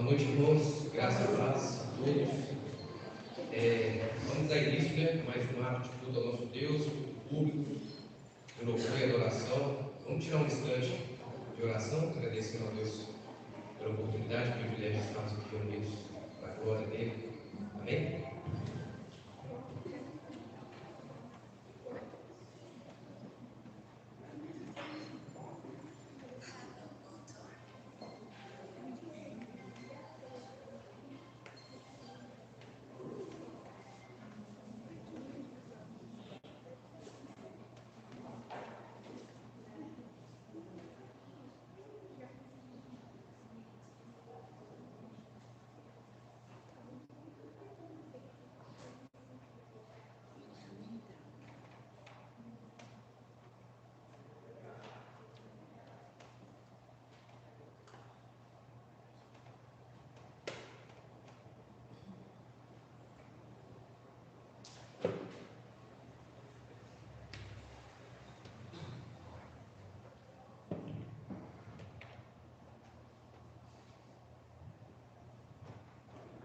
noite, irmãos. Graças a paz a todos. Vamos dar início, mais um ato de culto ao nosso Deus, culto público, de louvor e adoração. Vamos tirar um instante de oração, agradecendo a Deus pela oportunidade e privilégio de estarmos aqui reunidos na glória dele. Amém?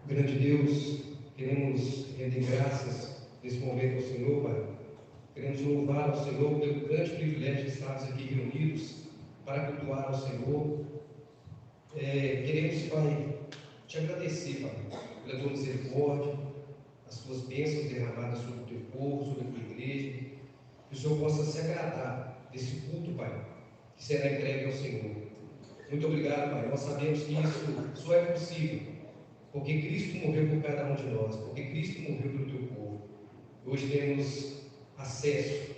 Grande Deus, queremos render graças nesse momento ao Senhor, Pai. Queremos louvar ao Senhor pelo grande privilégio de estarmos aqui reunidos para cultuar ao Senhor. Queremos, Pai, te agradecer, Pai, pela tua misericórdia, as tuas bênçãos derramadas sobre o teu povo, sobre a tua igreja. Que o Senhor possa se agradar desse culto, Pai, que será entregue ao Senhor. Muito obrigado, Pai. Nós sabemos que isso só é possível porque Cristo morreu por cada um de nós, porque Cristo morreu pelo teu povo. Hoje temos acesso,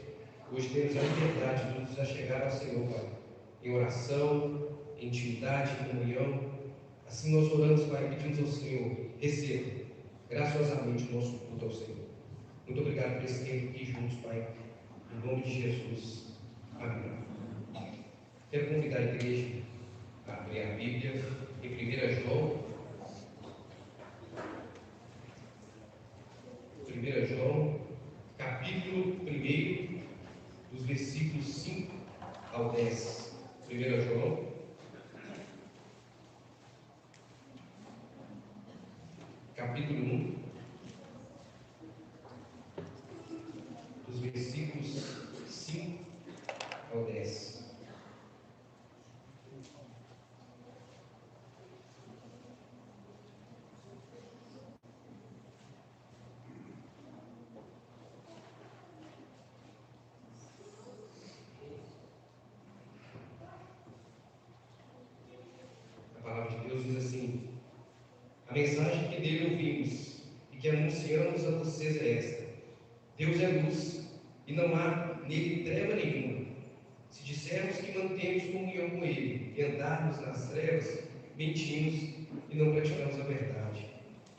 hoje temos a liberdade de nos achegar ao Senhor, Pai, em oração, em intimidade, em comunhão. Assim nós oramos, Pai, e pedimos ao Senhor, receba graciosamente o nosso culto ao Senhor. Muito obrigado por esse tempo aqui juntos, Pai, em nome de Jesus. Amém. Quero convidar a igreja a abrir a Bíblia em 1 João. 1 João, capítulo 1, dos versículos 5 ao 10. 1 João, capítulo 1, dos versículos 5 ao 10. A palavra de Deus diz assim: a mensagem que dele ouvimos e que anunciamos a vocês é esta: Deus é luz e não há nele treva nenhuma. Se dissermos que mantemos comunhão com ele e andarmos nas trevas, mentimos e não praticamos a verdade.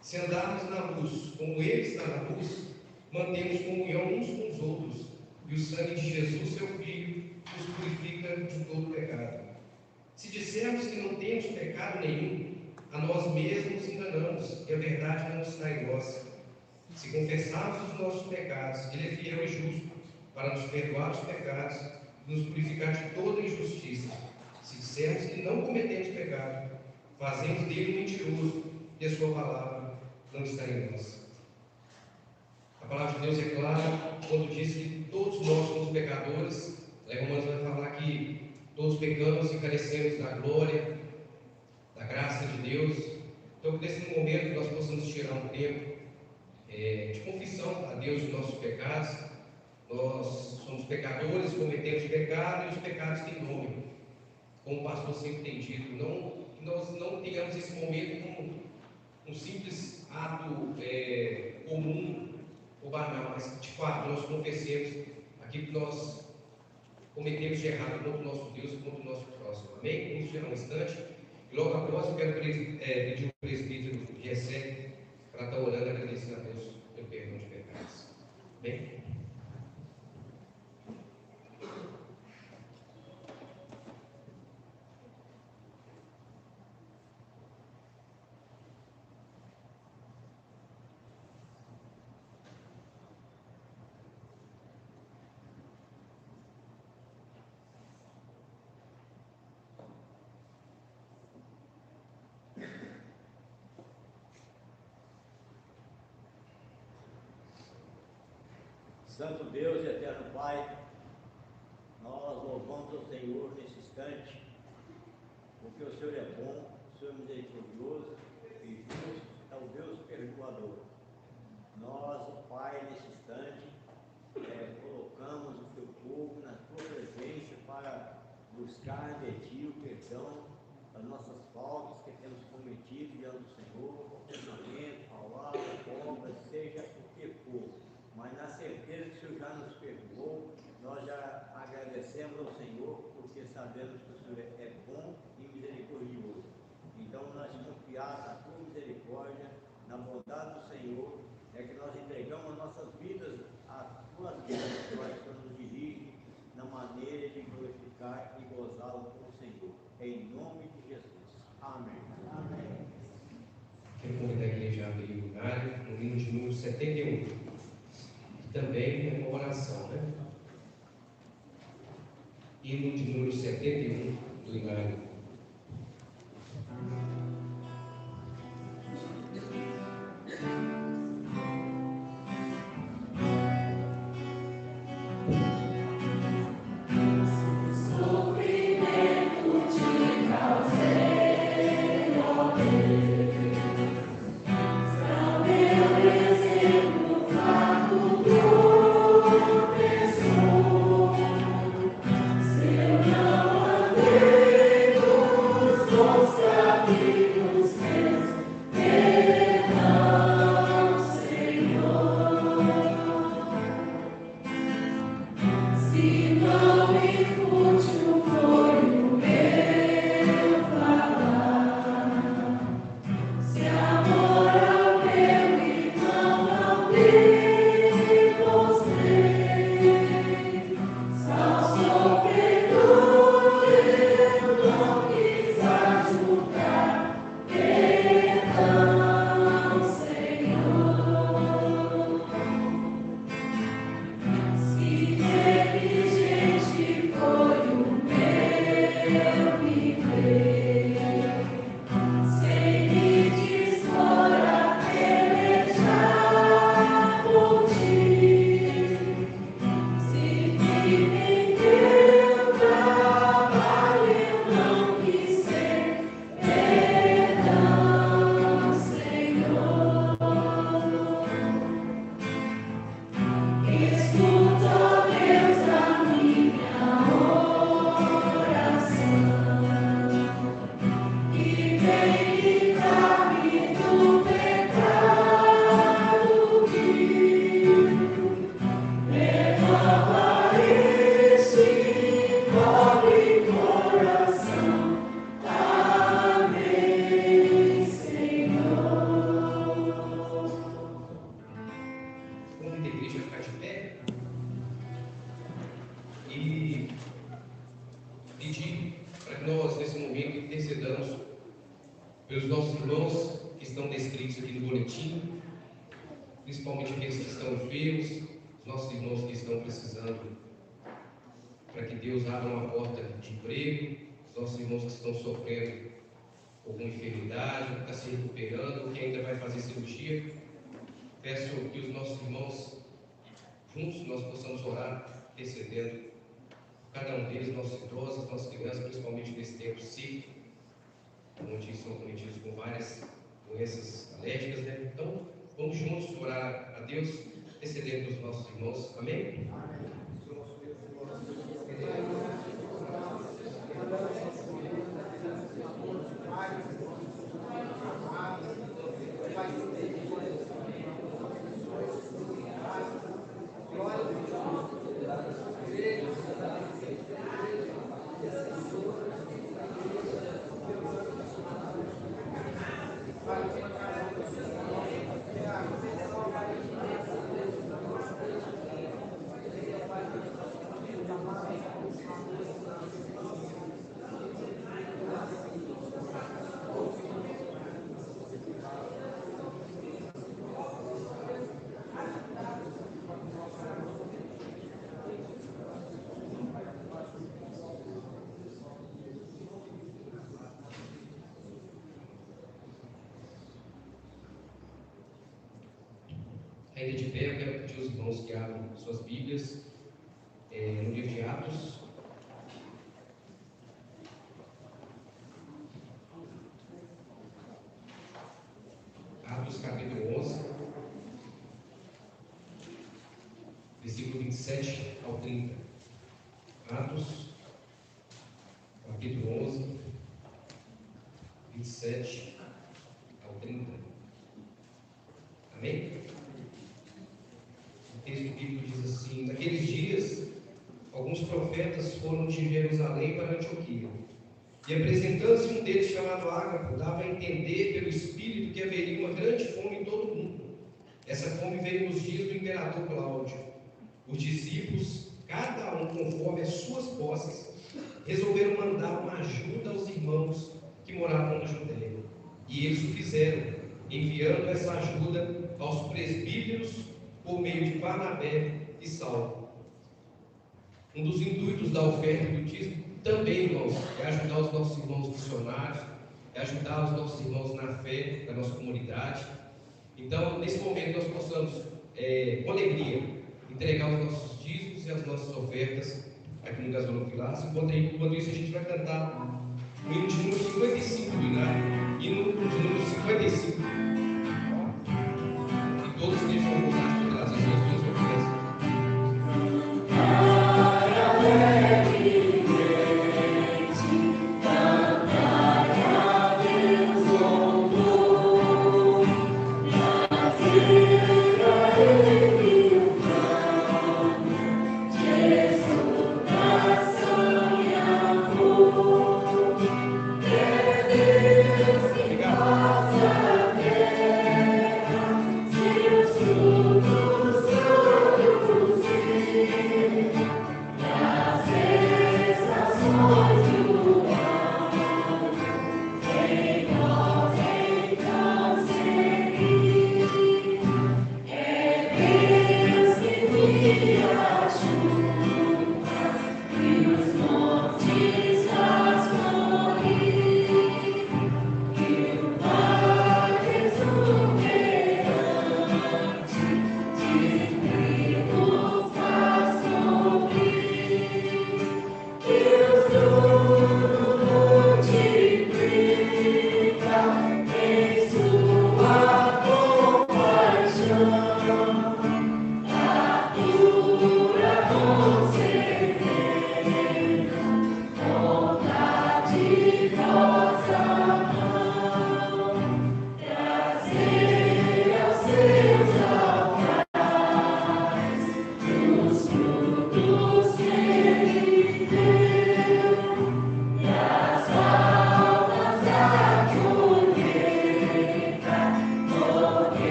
Se andarmos na luz, como ele está na luz, mantemos comunhão uns com os outros, e o sangue de Jesus, seu Filho, nos purifica de todo pecado. Se dissermos que não temos pecado nenhum, a nós mesmos enganamos, e a verdade não está em nós. Se confessarmos os nossos pecados, ele é fiel e justo para nos perdoar os pecados e nos purificar de toda injustiça. Se dissermos que não cometemos pecado, fazemos dele um mentiroso, e a sua palavra não está em nós. A palavra de Deus é clara quando diz que todos nós somos pecadores. Romanos vai falar que todos pecamos e carecemos da glória, da graça de Deus. Então, nesse momento, nós possamos tirar um tempo de confissão a Deus dos nossos pecados. Nós somos pecadores, cometemos pecado e os pecados têm nome. Como o pastor sempre tem dito, que nós não tenhamos esse momento como um simples ato comum ou banal, mas de fato nós confessemos aquilo que nós cometemos de errado contra o nosso Deus e contra o nosso próximo. Amém? Vamos tirar um instante. E logo após eu quero pedir o presbítero Gessé para estar orando e agradecendo a Deus pelo perdão de pecados. Amém? Santo Deus e eterno Pai, nós louvamos o Senhor nesse instante, porque o Senhor é bom, o Senhor é misericordioso e justo, é o Deus perdoador. Nós, Pai, nesse instante, colocamos o teu povo na tua presença para buscar de ti o perdão das nossas faltas que temos cometido diante do Senhor, pensamento, palavra, obra, seja o que for. Mas na certeza que o Senhor já nos perdoou, nós já agradecemos ao Senhor, porque sabemos que o Senhor é bom e misericordioso. Então, nós confiar na tua misericórdia, na bondade do Senhor, é que nós entregamos as nossas vidas às tuas vidas, que o Senhor nos dirige na maneira de glorificar e gozá-lo com o Senhor. Em nome de Jesus. Amém. Amém. Quero convidar a igreja a abrir o lugar, no hino de número 71. Que também é uma oração, né? Hino de número 71 do Hinário. Pelos nossos irmãos que estão descritos aqui no boletim, principalmente aqueles que estão enfermos, os nossos irmãos que estão precisando, para que Deus abra uma porta de emprego, os nossos irmãos que estão sofrendo alguma enfermidade, que está se recuperando, ou que ainda vai fazer cirurgia. Peço que os nossos irmãos, juntos, nós possamos orar, intercedendo cada um deles, nossos idosos, nossas crianças, principalmente nesse tempo seco, onde são cometidos com várias doenças alérgicas, né? Então, vamos juntos orar a Deus, intercedendo dos nossos irmãos. Amém? Ainda de pé, eu quero pedir aos irmãos que abram suas Bíblias no livro de Atos. Atos capítulo 11, versículo 27 ao 30. Atos capítulo 11, 27 ao 30. Amém? O texto bíblico diz assim: naqueles dias, alguns profetas foram de Jerusalém para Antioquia, e apresentando-se um deles chamado Ágapo, dava a entender pelo Espírito que haveria uma grande fome em todo o mundo. Essa fome veio nos dias do imperador Cláudio. Os discípulos, cada um conforme as suas posses, resolveram mandar uma ajuda aos irmãos que moravam na Judéia. E eles o fizeram, enviando essa ajuda aos presbíteros por meio de Barnabé e Saulo. Um dos intuitos da oferta do dízimo também, irmãos, é ajudar os nossos irmãos missionários, é ajudar os nossos irmãos na fé da nossa comunidade. Então, nesse momento, nós possamos, com alegria, entregar os nossos dízimos e as nossas ofertas aqui no Gasofilaço. Enquanto isso, a gente vai cantar o hino de número 55 do Inário, hino de número 55. E todos estejam à vontade de trazer as suas ofertas.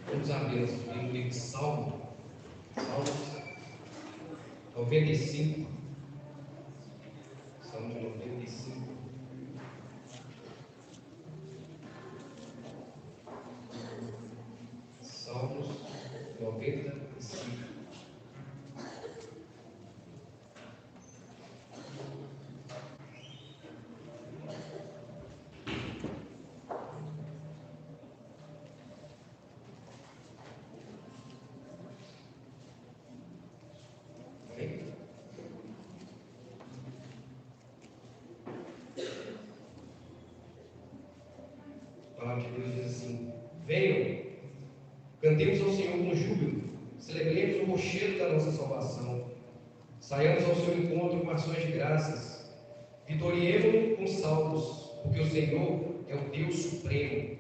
Vamos abrir o livro de Salmos 95. Salmo de 95. Salmos 95. Venham, cantemos ao Senhor com júbilo, celebremos o rochedo da nossa salvação, saiamos ao seu encontro com ações de graças, vitoriemos-lo com salmos, porque o Senhor é o Deus supremo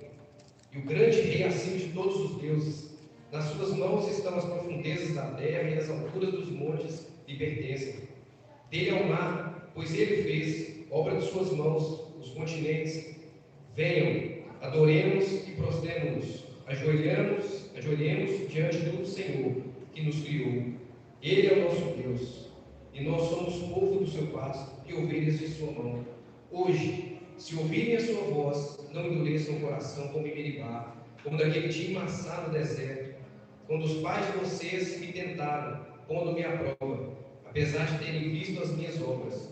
e o grande Rei acima de todos os deuses. Nas suas mãos estão as profundezas da terra e as alturas dos montes lhe pertencem. Dele é o mar, pois ele fez, obra de suas mãos, os continentes. Venham, adoremos e prostremos-nos, ajoelhemos diante do Senhor que nos criou. Ele é o nosso Deus, e nós somos povo do seu pasto e ovelhas de sua mão. Hoje, se ouvirem a sua voz, não endureçam o coração como em Meribá, como naquele dia em Massá no deserto, quando os pais de vocês me tentaram, pondo-me à prova, apesar de terem visto as minhas obras.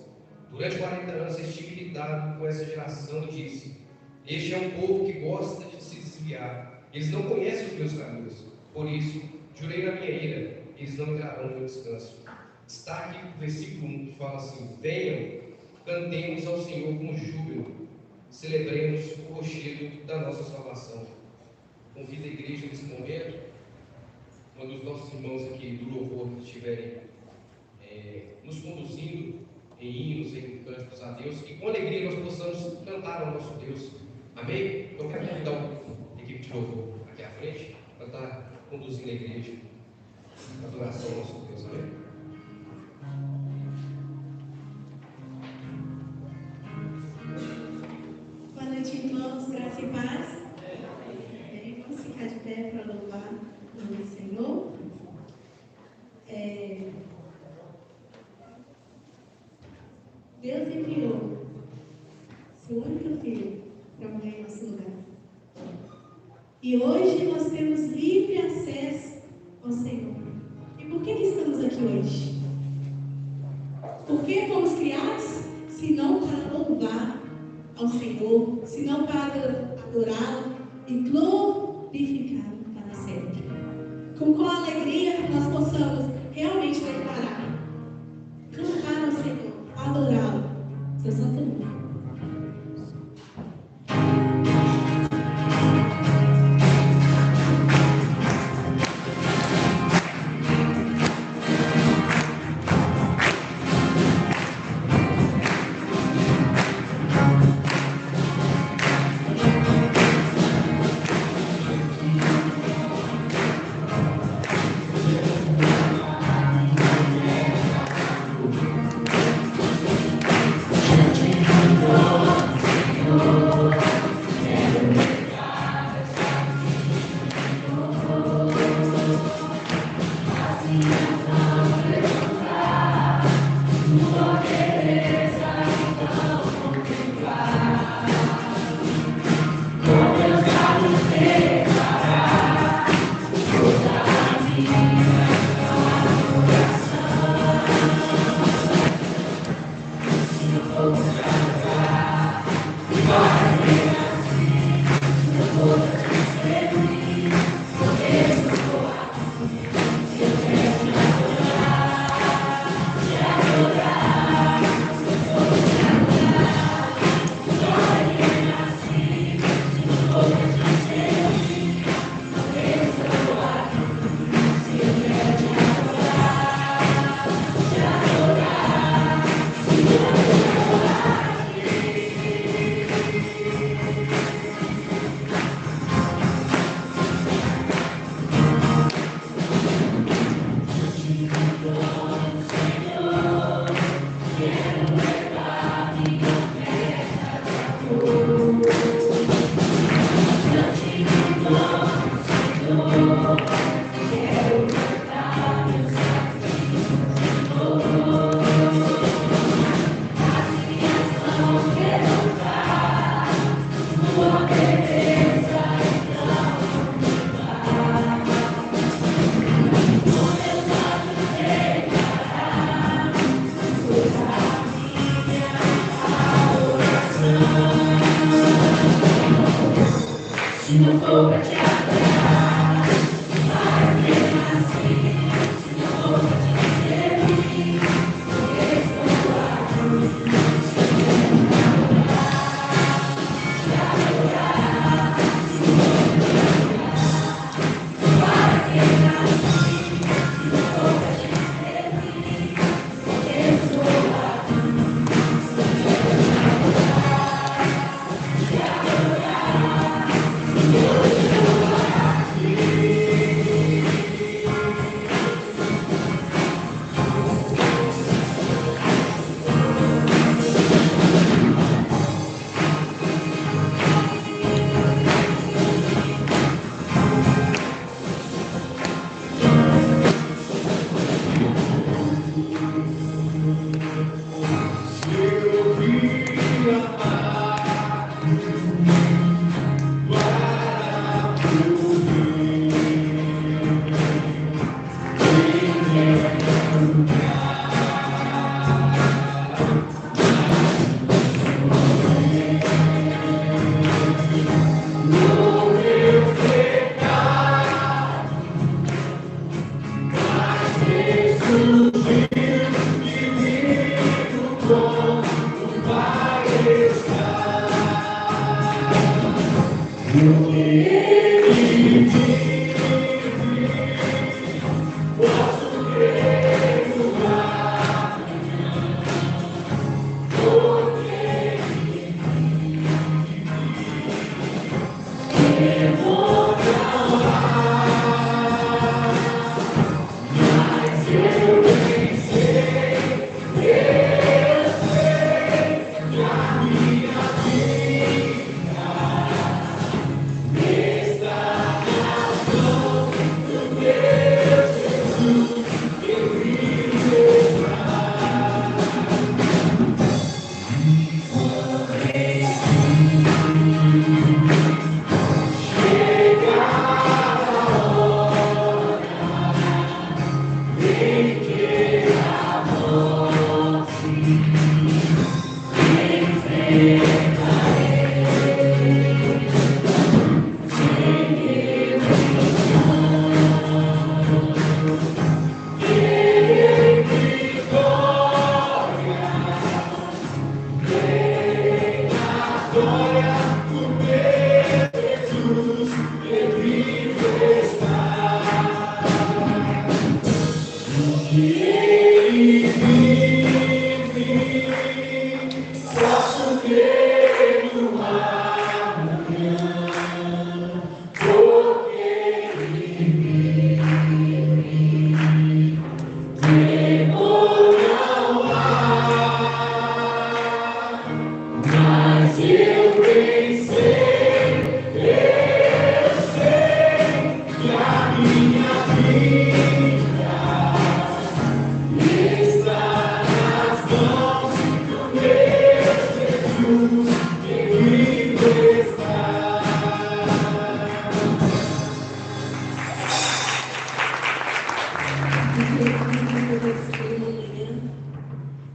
Durante 40 anos estive irritado com essa geração e disse: este é um povo que gosta de se desviar, eles não conhecem os meus caminhos. Por isso, jurei na minha ira, eles não entrarão no meu descanso. Está aqui o versículo 1 que fala assim: venham, cantemos ao Senhor com júbilo, celebremos o rochedo da nossa salvação. Convido a igreja nesse momento, quando os nossos irmãos aqui do louvor estiverem nos conduzindo em hinos, em cânticos a Deus, e com alegria nós possamos cantar ao nosso Deus. Amém? Então, quero convidar a equipe de louvor aqui à frente para estar conduzindo a igreja na adoração ao nosso Deus. Amém? Boa noite, irmãos, graça e paz. Vamos ficar de pé para louvar o nome do Senhor. Deus enviou seu único filho para morrer em nosso lugar. E hoje nós temos livre acesso ao Senhor. E por que estamos aqui hoje? Por que fomos criados? Se não para louvar ao Senhor, se não para adorá-lo e glorificá-lo para sempre. Com alegria nós possamos realmente declarar, cantar ao Senhor, adorá-lo, seu santo nome.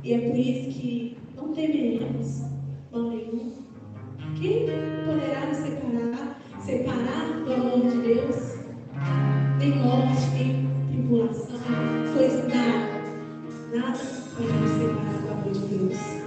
E é por isso que não temeremos mal nenhum. Quem poderá nos separar do amor de Deus? Nem morte, nem tribulação, pois nada pode nos separar do amor de Deus.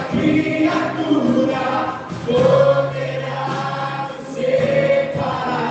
Criatura poderá nos separar.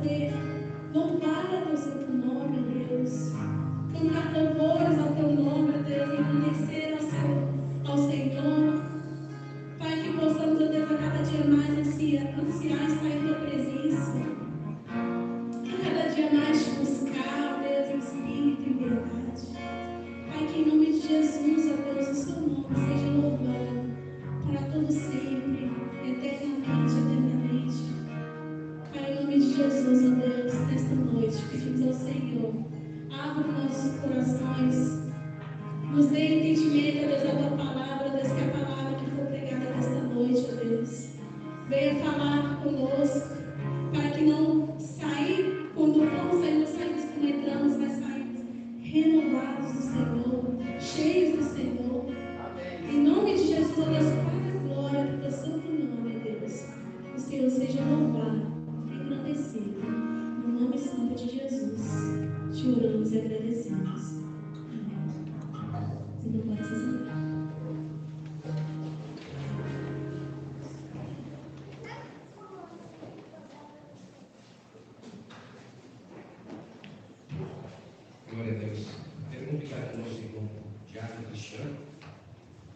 poder louvar o teu santo nome, ó Deus. Cantar louvores ao teu nome, ó Deus, engrandecer ao Senhor. Pai, que possamos, ó Deus, a cada dia mais ansiar estar em tua presença. A cada dia mais te buscar, ó Deus, em espírito e em verdade. Pai, que em nome de Jesus, ó Deus, o seu nome seja louvado para todo sempre, eternamente. Pai, em nome de Jesus, ó Deus, nesta noite, pedimos ao Senhor, abra nossos corações, nos dê entendimento, ó Deus, da tua palavra, ó Deus, que a palavra que for pregada nesta noite, ó Deus, venha falar conosco, para que não sair, quando não saímos como entramos, mas saímos renovados do Senhor, cheios do Senhor. Em nome de Jesus, ó Deus, para a glória do teu santo nome, ó Deus, o Senhor seja louvado, engrandecido. No nome santo de Jesus, te oramos e agradecemos. Você não pode se sentar. Glória a Deus. Quero convidar o nosso irmão Diácono Cristiano,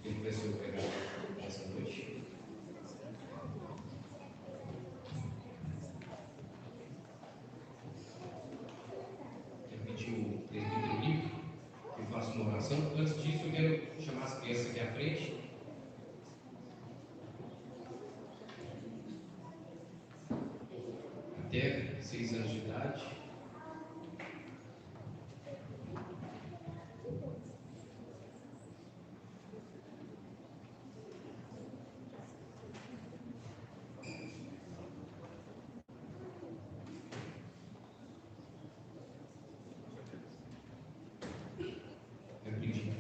ele vai ser o pregador nessa noite. Quero pedir o presbítero Nico que faça uma oração. Antes disso, eu quero chamar as crianças aqui à frente. Até 6 anos de idade.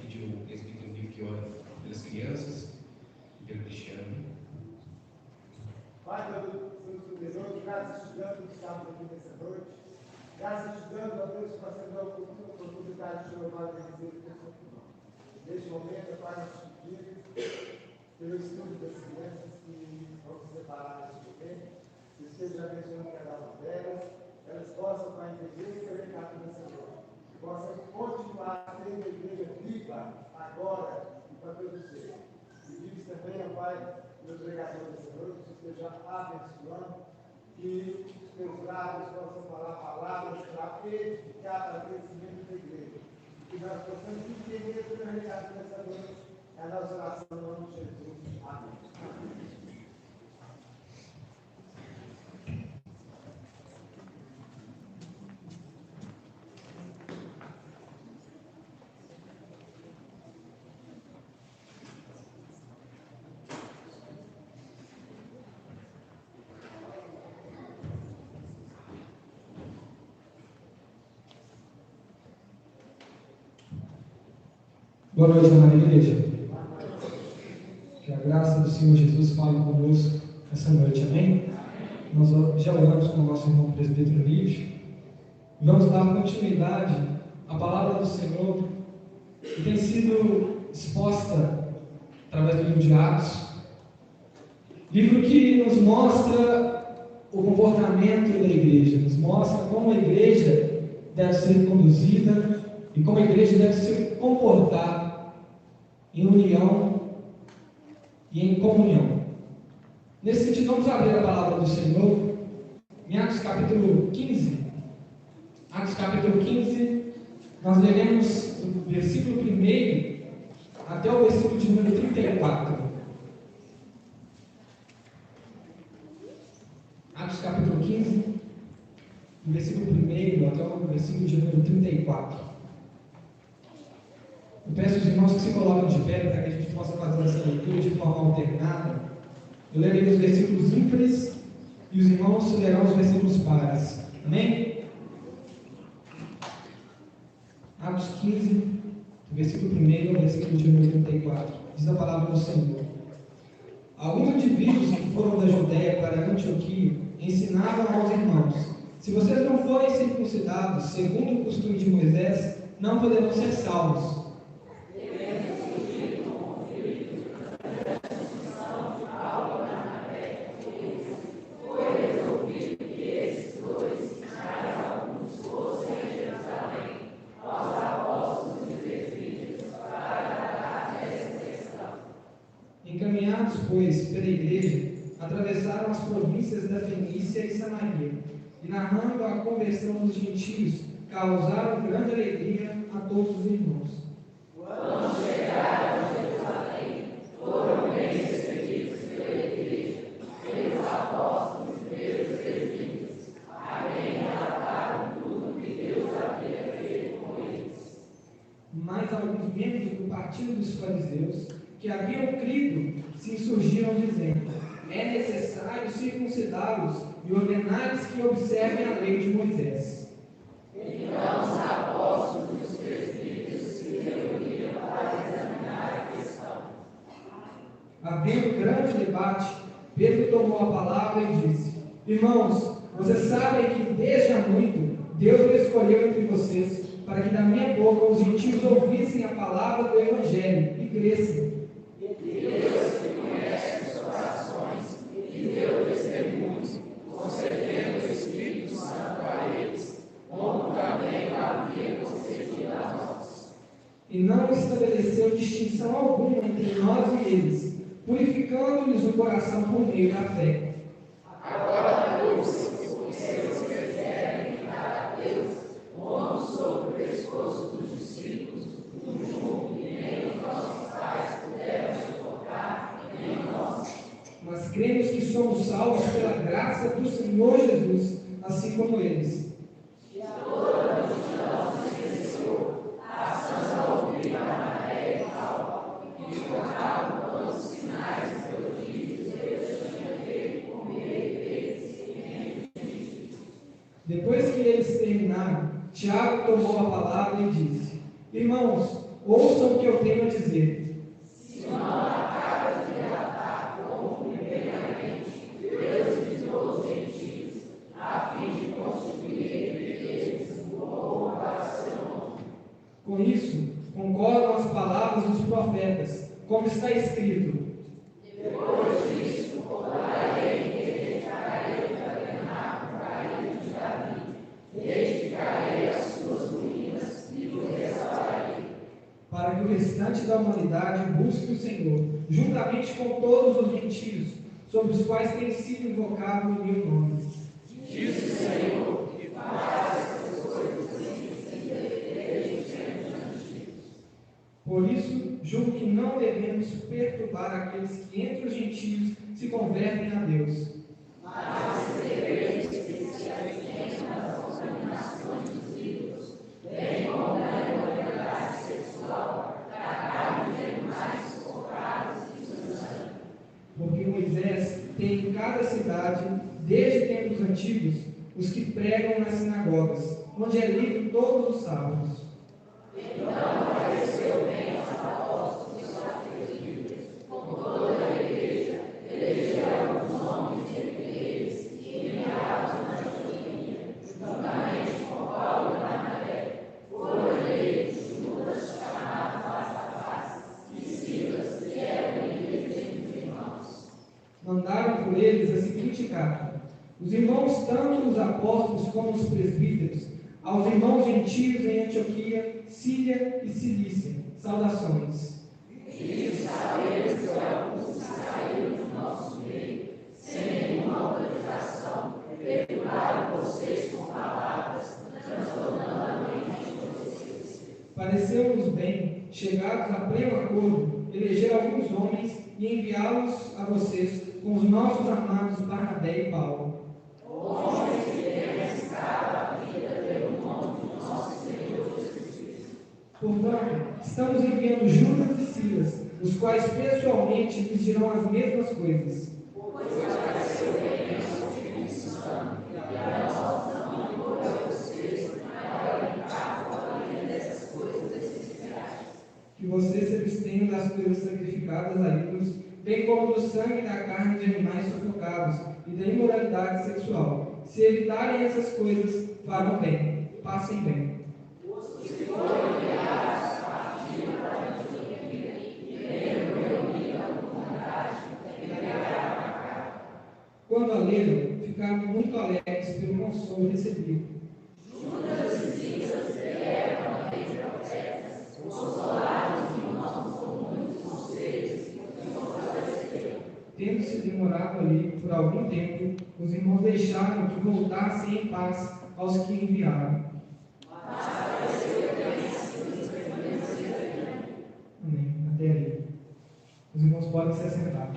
Pedir o presbítero Nico que ore pelas crianças e pelo Cristiano. Pai, Deus poderoso, graças estudando que estamos aqui nessa noite. Graças estudando, ó Deus, para ser a oportunidade de louvar e agradecer o teu santo nome. Neste momento, Pai, nós te pedimos pelo estudo das crianças que vão se separar neste momento, que esteja abençoando cada uma delas, elas possam, Pai, entender o teu recado nessa noite, possam continuar a ter uma igreja viva agora e para todos sempre. Pedimos também, ó Pai, meu pregador dessa noite, que esteja abençoando, que os teus lábios possam falar palavras para edificar, para crescimento da igreja. Que nós possamos entender o teu recado dessa noite. É a nossa oração no nome de Jesus. Amém. Boa noite, amada igreja. Que a graça do Senhor Jesus fale conosco essa noite, amém? Nós já oramos com o nosso irmão presbítero Nível. Vamos dar continuidade à palavra do Senhor que tem sido exposta através do livro de Atos. Livro que nos mostra o comportamento da igreja, nos mostra como a igreja deve ser conduzida e como a igreja deve se comportar em união e em comunhão. Nesse sentido, vamos abrir a palavra do Senhor em Atos capítulo 15. Atos capítulo 15, nós leremos do versículo 1 até o versículo de número 34. Atos capítulo 15, do versículo 1 até o versículo de número 34. Eu peço aos irmãos que se coloquem de pé para que a gente possa fazer essa leitura de forma alternada. Eu lerei os versículos ímpares e os irmãos lerão os versículos pares. Amém? Atos 15, do versículo 1 ao versículo de número 34. Diz a palavra do Senhor. Alguns indivíduos que foram da Judéia para Antioquia ensinavam aos irmãos: se vocês não forem circuncidados segundo o costume de Moisés, não poderão ser salvos. pois, pela igreja, atravessaram as províncias da Fenícia e Samaria, e narrando a conversão dos gentios, causaram grande alegria a todos os irmãos. Quando chegaram a Jerusalém, foram bem recebidos pela igreja, pelos apóstolos e pelos presbíteros, a quem relataram tudo que Deus havia feito com eles. Mas alguns membros do partido dos fariseus, que haviam crido, se insurgiram dizendo: é necessário circuncidá-los e ordenar-lhes que observem a lei de Moisés. Então os apóstolos e os presbíteros se reuniram para examinar a questão. Havendo grande debate, Pedro tomou a palavra e disse: irmãos, vocês sabem que desde há muito Deus me escolheu entre vocês, para que da minha boca os gentios ouvissem a palavra do Evangelho e crescem. Deus que conhece os corações e deu testemunhos, concedendo o Espírito Santo a eles, como também havia concedido a nós. E não estabeleceu distinção alguma entre nós e eles, purificando-lhes o coração por meio da fé. Agora, pois, se vocês quiserem dar a Deus, como sobre o pescoço dos discípulos, um jugo que nem os nossos pais puderam suportar, nem nós. Mas cremos que somos salvos pela graça do Senhor Jesus, assim como eles. Toda a multidão se silenciou, passando a ouvir a Mané e Paulo, e contavam quantos sinais e prodígios Deus tinha feito por meio deles e entre os. Depois que eles terminaram, Tiago tomou a palavra e disse: irmãos, ouçam o que eu tenho a dizer. Se não acaba de relatar como, primeiramente, Deus visitou os gentios, a fim de constituir entre eles um povo para seu nome. Com isso, concordam as palavras dos profetas, como está escrito: Depois disso, voltarei e edificarei o tabernáculo caído de Davi, edificarei as suas ruínas e o restaurarei. para que o restante da humanidade busque o Senhor, juntamente com todos os gentios, sobre os quais tem sido invocado o meu nome. Diz o Senhor, que fará essas coisas desde os tempos antigos. Por isso, julgo que não devemos perturbar aqueles que entre os gentios se convertem a Deus. Mas os segredos que se abstenham das contaminações dos ídolos, bem como da imoralidade sexual, da carne de animais sufocados e do sangue. Porque Moisés tem em cada cidade, desde tempos antigos, os que pregam nas sinagogas, onde é lido todos os sábados. Então pareceu bem aos apóstolos e aos presbíteros, com toda a igreja, elegeram os nomes entre eles e enviaram na Antioquia, juntamente com Paulo e Barnabé. Foram eleitos Judas, chamado Barsabás, e Silas, que eram líderes entre os irmãos. Mandaram por eles a seguinte carta: os irmãos, tanto os apóstolos como os presbíteros, aos irmãos gentios em Antioquia, Síria e Cilícia, saudações. E sabemos que alguns que saíram do nosso meio, sem nenhuma autorização, perturbaram vocês com palavras, transtornando a mente de vocês. Pareceu-nos bem, chegados a pleno acordo, eleger alguns homens e enviá-los a vocês com os nossos amados Barnabé e Paulo. Homens que têm arriscado a vida pelo nome do nosso Senhor Jesus Cristo. Portanto, estamos enviando Judas e Silas, os quais pessoalmente lhes dirão as mesmas coisas. Pois pareceu bem ao Espírito Santo e a nós também por vocês para orientar a vida dessas coisas essenciais. Que vocês se abstenham das coisas sacrificadas a ídolos, bem como do sangue e da carne de animais sufocados e da imoralidade sexual. Se evitarem essas coisas, farão bem, passem bem. Se forem enviados a partir para Antioquia, e tendo reunido a comunidade, entregaram a carta. Quando a leram, ficaram muito alegres pelo consolo recebido. Judas e Silas vieram a lei de profetas, consolaram os irmãos com muitos conselhos e fortaleceram. os irmãos deixaram que voltassem em paz aos que enviaram. Amém. Até ali. Os irmãos podem se assentar.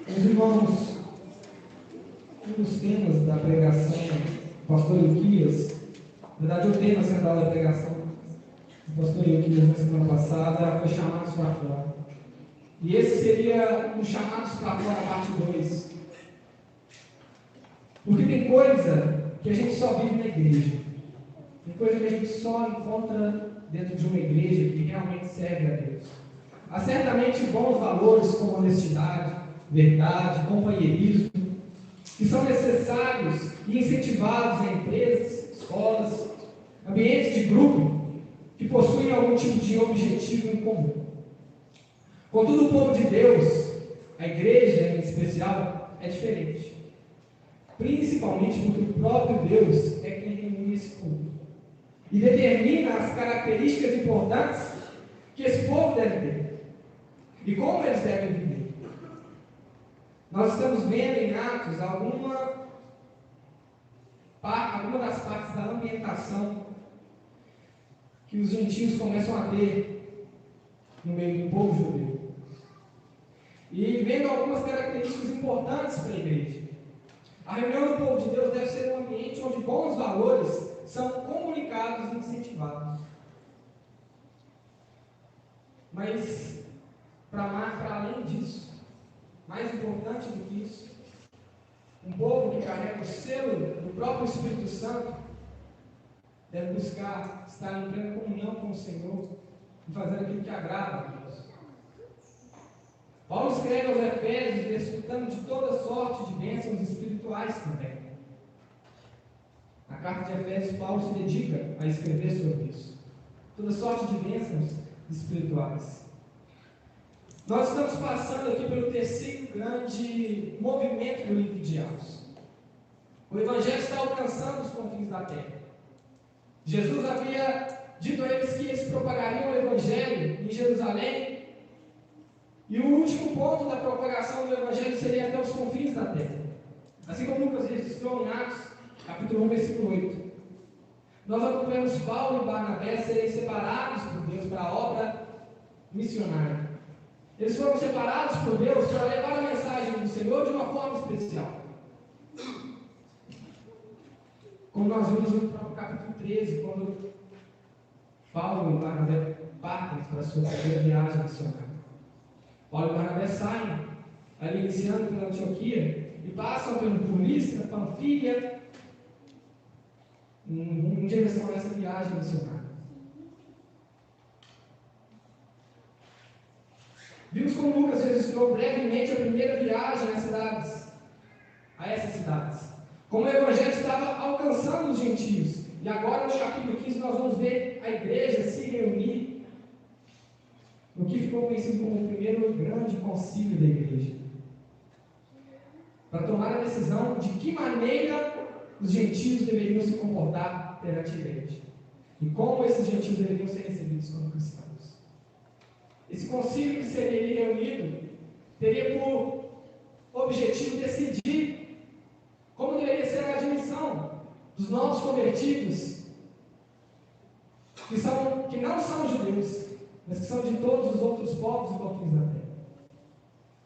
Os irmãos, um dos temas da pregação do pastor Ilquias, na verdade o tema central da pregação do pastor Ilquias na semana passada foi chamados para fora. E esse seria um chamados para fora, parte 2. Porque tem coisa que a gente só vive na igreja. Tem coisa que a gente só encontra dentro de uma igreja que realmente serve a Deus. Há certamente bons valores como honestidade, verdade, companheirismo, que são necessários e incentivados em empresas, escolas, ambientes de grupo, que possuem algum tipo de objetivo em comum. Contudo, o povo de Deus, a igreja em especial, é diferente. Principalmente porque o próprio Deus é quem reúne esse povo e determina as características importantes que esse povo deve ter e como eles devem viver. Nós estamos vendo em Atos alguma das partes da ambientação que os gentios começam a ter no meio do povo judeu. E vendo algumas características importantes para a igreja. A reunião do povo de Deus deve ser um ambiente onde bons valores são comunicados e incentivados. Mas, para além disso, mais importante do que isso, um povo que carrega o selo do próprio Espírito Santo deve buscar estar em plena comunhão com o Senhor e fazer aquilo que agrada a Deus. Paulo escreve aos Efésios desfrutando de toda sorte de bênçãos espirituais também. Na carta de Efésios, Paulo se dedica a escrever sobre isso. Toda sorte de bênçãos espirituais. Nós estamos passando aqui pelo terceiro grande movimento do livro de Atos. O Evangelho está alcançando os confins da terra. Jesus havia dito a eles que eles propagariam o Evangelho em Jerusalém. E o último ponto da propagação do Evangelho seria até os confins da terra. Assim como Lucas registrou em Atos, capítulo 1, versículo 8. Nós acompanhamos Paulo e Barnabé serem separados por Deus para a obra missionária. Eles foram separados por Deus para levar a mensagem do Senhor de uma forma especial. Como nós vimos no próprio capítulo 13, quando Paulo e Barnabé partem para a sua primeira viagem missionária. Paulo e Barnabé saem, ali iniciando pela Antioquia, e passam por Listra, Panfilha, em direção a essa viagem missionária. Vimos como Lucas registrou brevemente a primeira viagem a essas cidades. Como o Evangelho estava alcançando os gentios. E agora, no capítulo 15, nós vamos ver a igreja se reunir no que ficou conhecido como o primeiro grande concílio da igreja, para tomar a decisão de que maneira os gentios deveriam se comportar perante a igreja e como esses gentios deveriam ser recebidos como cristãos. Esse concílio que seria reunido teria por objetivo decidir como deveria ser a admissão dos novos convertidos que não são judeus, mas que são de todos os outros povos e confins da terra.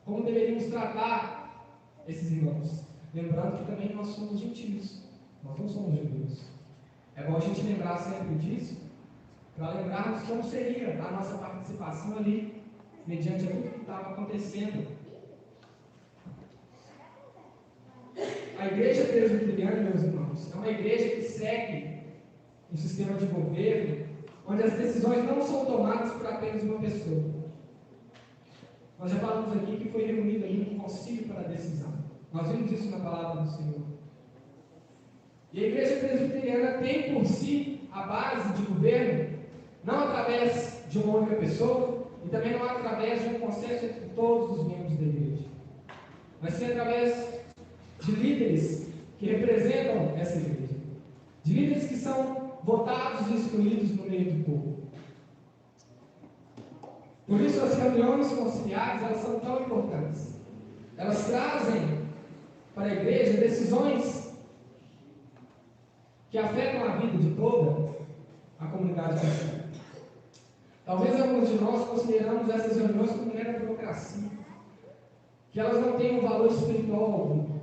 Como deveríamos tratar esses irmãos? Lembrando que também nós somos gentios, nós não somos judeus. É bom a gente lembrar sempre disso, para lembrarmos como seria a nossa participação ali, mediante aquilo que estava acontecendo. A igreja presbiteriana, meus irmãos, é uma igreja que segue um sistema de governo onde as decisões não são tomadas por apenas uma pessoa. Nós já falamos aqui que foi reunido ali um concílio para a decisão. Nós vimos isso na palavra do Senhor. E a igreja presbiteriana tem por si a base de governo, não através de uma única pessoa, e também não através de um consenso entre todos os membros da igreja, mas sim através de líderes que representam essa igreja, de líderes que são votados e escolhidos no meio do povo. Por isso as reuniões conciliares elas são tão importantes. elas trazem para a igreja decisões que afetam a vida de toda a comunidade cristã. Talvez alguns de nós consideramos essas reuniões como mera burocracia, que elas não têm um valor espiritual algum.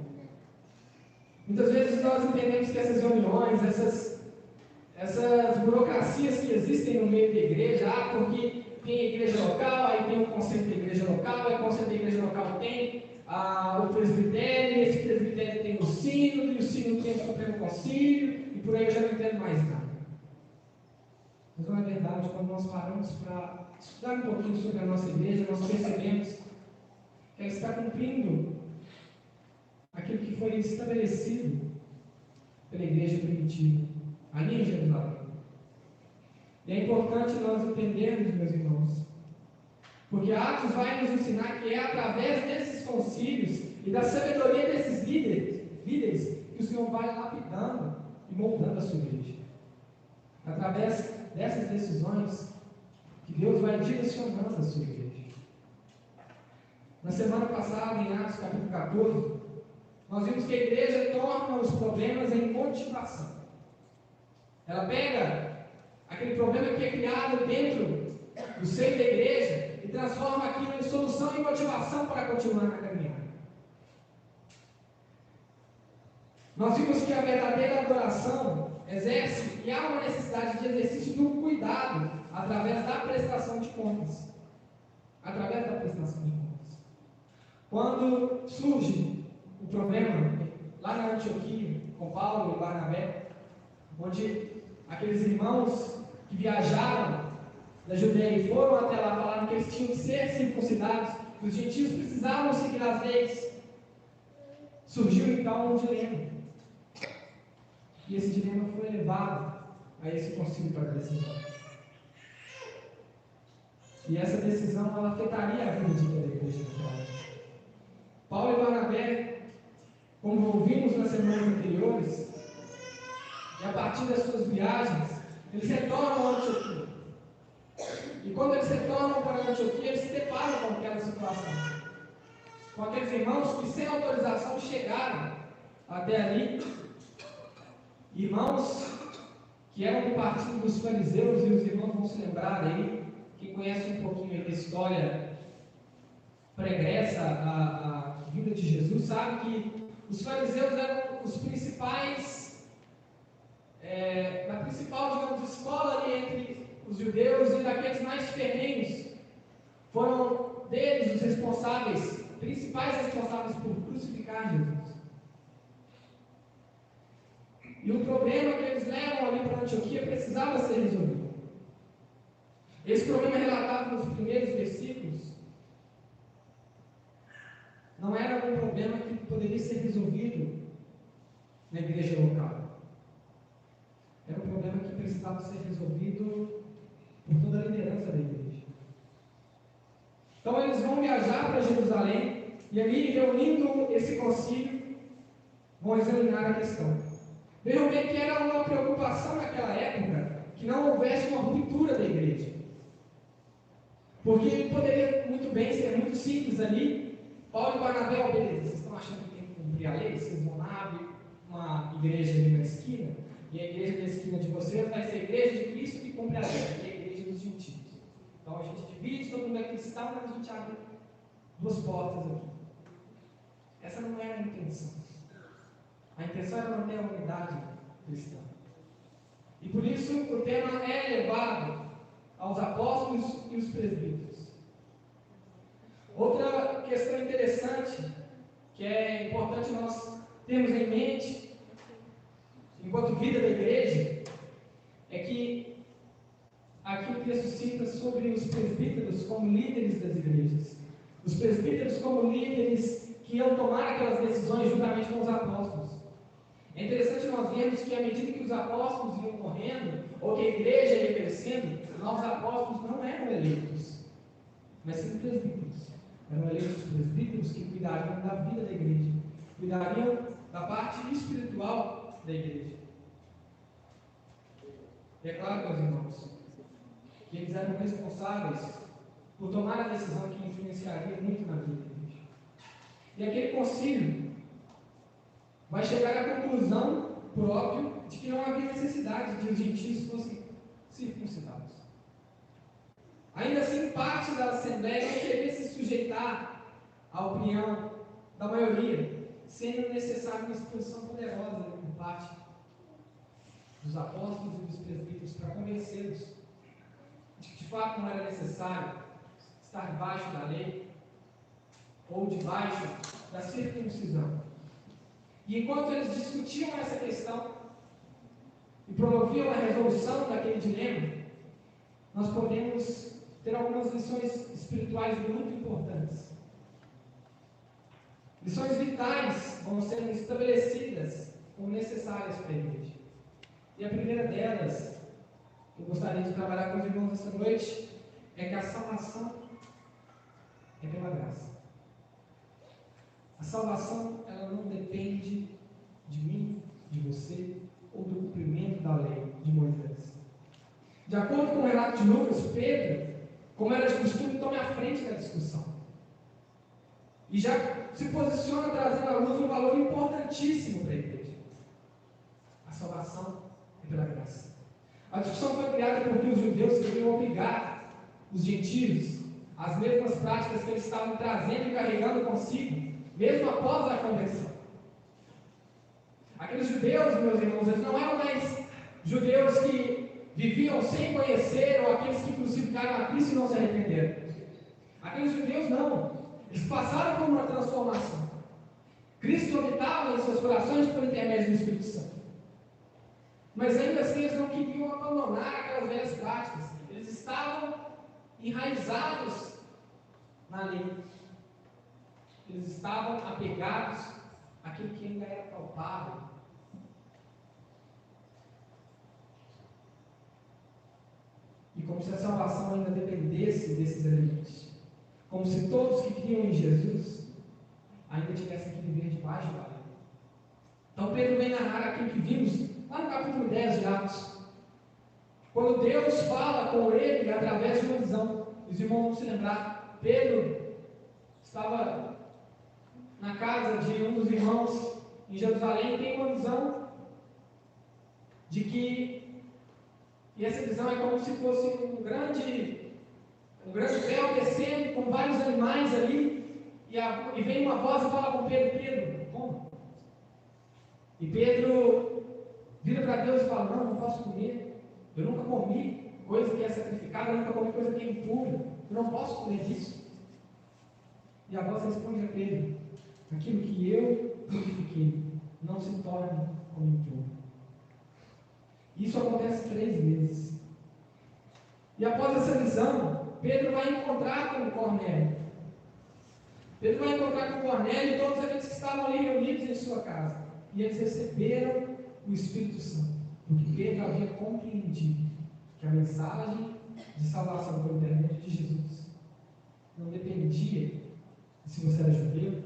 Muitas vezes nós entendemos que essas reuniões, essas burocracias que existem no meio da igreja, porque tem a igreja local, aí tem o conselho da igreja local, aí o conselho da igreja local tem o presbitério, e esse presbitério tem o sínodo, e o sínodo tem o Supremo Concílio, e por aí eu já não entendo mais nada. Mas não é verdade, quando nós paramos para estudar um pouquinho sobre a nossa igreja, nós percebemos que ela está cumprindo aquilo que foi estabelecido pela igreja primitiva, ali em Jerusalém. E é importante nós entendermos, meus irmãos, porque Atos vai nos ensinar que é através desses concílios e da sabedoria desses líderes que o Senhor vai lapidando e moldando a sua igreja. Através dessas decisões que Deus vai direcionando a sua igreja. Na semana passada, em Atos capítulo 14, nós vimos que a igreja torna os problemas em motivação. Ela pega aquele problema que é criado dentro do seio da igreja e transforma aquilo em solução e motivação para continuar na caminhada. Nós vimos que a verdadeira adoração exerce e há uma necessidade de exercício do cuidado através da prestação de contas. Através da prestação de contas. Quando surge o problema lá na Antioquia, com Paulo e Barnabé, onde aqueles irmãos que viajaram da Judeia e foram até lá, falaram que eles tinham que ser circuncidados, que os gentios precisavam seguir as leis, surgiu então um dilema. E esse dilema foi levado a esse concílio para decisão. E essa decisão ela afetaria a vida de toda a igreja. Paulo e Barnabé, como ouvimos nas semanas anteriores, e a partir das suas viagens, eles retornam a Antioquia. E quando eles retornam para a Antioquia, eles se deparam com aquela situação. Com aqueles irmãos que sem autorização chegaram até ali. Irmãos que eram do partido dos fariseus, e os irmãos vão se lembrar aí, quem conhece um pouquinho aí da história pregressa a vida de Jesus, sabe que os fariseus eram os principais, da principal, digamos, escola ali entre os judeus e daqueles mais ferrenhos. Foram deles os responsáveis, principais responsáveis por crucificar Jesus. E o problema que eles levam ali para Antioquia precisava ser resolvido. Esse problema relatado nos primeiros versículos não era um problema que poderia ser resolvido na igreja local. Era um problema que precisava ser resolvido por toda a liderança da igreja. Então eles vão viajar para Jerusalém e ali, reunindo esse concílio, vão examinar a questão. Vejam bem que era uma preocupação naquela época que não houvesse uma ruptura da igreja. Porque poderia muito bem ser muito simples ali. Paulo e Barnabé, beleza, vocês estão achando que tem que cumprir a lei? Vocês vão lá abrir uma igreja ali na esquina, e a igreja da esquina de vocês vai ser a igreja de Cristo que cumpre a lei, que é a igreja dos gentios. Então a gente divide, todo mundo é cristão, mas a gente abre duas portas aqui. Essa não era a intenção. A intenção era manter a unidade cristã. E por isso o tema é levado aos apóstolos e os presbíteros. Outra questão interessante, que é importante nós termos em mente, enquanto vida da igreja, é que aqui o texto cita sobre os presbíteros como líderes das igrejas. Os presbíteros como líderes que iam tomar aquelas decisões juntamente com os apóstolos. É interessante nós vermos que à medida que os apóstolos iam morrendo, ou que a igreja ia crescendo, os novos apóstolos não eram eleitos, mas sim presbíteros. Eram eleitos presbíteros que cuidariam da vida da igreja, cuidariam da parte espiritual da igreja. E é claro, meus irmãos, que eles eram responsáveis por tomar a decisão que influenciaria muito na vida da igreja. E aquele concílio vai chegar à conclusão própria de que não havia necessidade de os gentios fossem circuncidados. Ainda assim, parte da Assembleia não queria se sujeitar à opinião da maioria, sendo necessária uma exposição poderosa por parte dos apóstolos e dos presbíteros para convencê-los de que de fato não era necessário estar debaixo da lei ou debaixo da circuncisão. E enquanto eles discutiam essa questão e promoviam a resolução daquele dilema, nós podemos ter algumas lições espirituais muito importantes. Lições vitais vão sendo estabelecidas como necessárias para a igreja. E a primeira delas, que eu gostaria de trabalhar com os irmãos esta noite, é que a salvação é pela graça. A salvação, ela não depende de mim, de você, ou do cumprimento da lei de Moisés. De acordo com o relato de Lucas, Pedro, como era de costume, toma a frente da discussão. E já se posiciona trazendo à luz um valor importantíssimo para a igreja. A salvação é pela graça. A discussão foi criada porque os judeus queriam obrigar os gentios às mesmas práticas que eles estavam trazendo e carregando consigo, mesmo após a conversão. Aqueles judeus, meus irmãos, eles não eram mais judeus que viviam sem conhecer, ou aqueles que crucificaram a Cristo e não se arrependeram. Aqueles judeus não. Eles passaram por uma transformação. Cristo habitava em seus corações por intermédio do Espírito Santo. Mas ainda assim eles não queriam abandonar aquelas velhas práticas. Eles estavam enraizados na lei. Eles estavam apegados àquilo que ainda era palpável. E como se a salvação ainda dependesse desses elementos. Como se todos que criam em Jesus ainda tivessem que viver debaixo da lei. Então Pedro vem narrar aquilo que vimos lá no capítulo 10 de Atos. Quando Deus fala com ele através de uma visão. Os irmãos vão se lembrar. Pedro estava na casa de um dos irmãos em Jerusalém e tem uma visão de que, e essa visão é como se fosse um grande véu descendo com vários animais ali, e vem uma voz e fala com Pedro: Pedro, como? E Pedro vira para Deus e fala: não posso comer, eu nunca comi coisa que é sacrificada, eu nunca comi coisa que é impura, eu não posso comer disso. E a voz responde a Pedro: aquilo que eu purifiquei não se torne como impuro. Isso acontece 3 vezes. E após essa visão, Pedro vai encontrar com Cornélio. Pedro vai encontrar com Cornélio e todos aqueles que estavam ali reunidos em sua casa. E eles receberam o Espírito Santo, porque Pedro havia compreendido que a mensagem de salvação por intermédio de Jesus não dependia de se você era judeu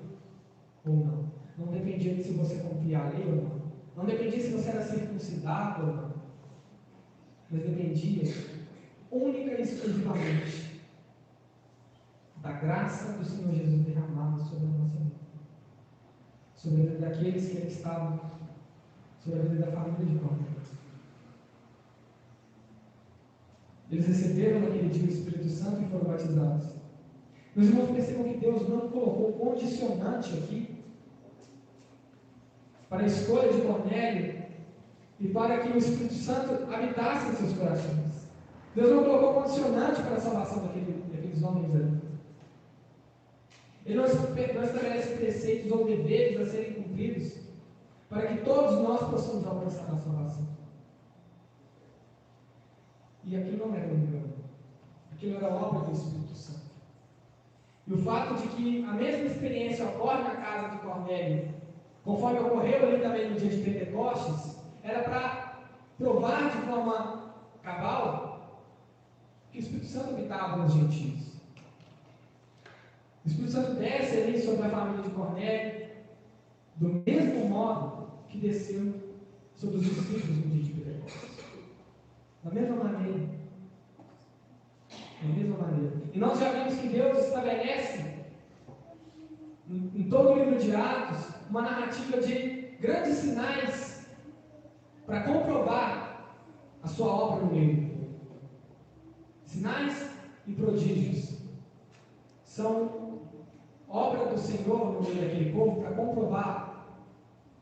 ou não. Não dependia de se você cumpria a lei ou não. Não dependia se você era circuncidado ou não. Mas dependia única e exclusivamente da graça do Senhor Jesus derramada sobre a nossa vida, sobre a vida daqueles que ali estavam, sobre a vida da família de Cornélio. Eles receberam naquele dia o Espírito Santo e foram batizados. Meus irmãos, percebam que Deus não colocou condicionante aqui para a escolha de Cornélio e para que o Espírito Santo habitasse em seus corações. Deus não colocou condicionante para a salvação daqueles homens ali. Ele não estabelece preceitos ou deveres a serem cumpridos para que todos nós possamos alcançar a salvação. E aquilo não era um engano. Aquilo era obra do Espírito Santo. E o fato de que a mesma experiência ocorre na casa de Cornélio, conforme ocorreu ali também no dia de Pentecostes, era para provar de forma cabal que o Espírito Santo habitava nos gentios. O Espírito Santo desce ali sobre a família de Cornélio, do mesmo modo que desceu sobre os discípulos no dia de Pentecostes. Da mesma maneira. Da mesma maneira. E nós já vimos que Deus estabelece em todo o livro de Atos, uma narrativa de grandes sinais para comprovar a sua obra no meio do povo. Sinais e prodígios são obra do Senhor no meio daquele povo para comprovar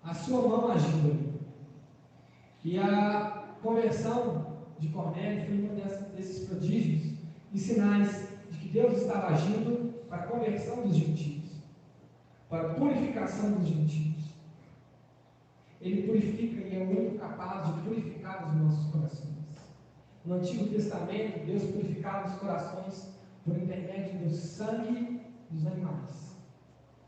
a sua mão agindo ali. E a conversão de Cornélio foi um desses prodígios e sinais de que Deus estava agindo para a conversão dos gentios, para a purificação dos gentios. Ele purifica e é o único capaz de purificar os nossos corações. No Antigo Testamento, Deus purificava os corações por intermédio do sangue dos animais.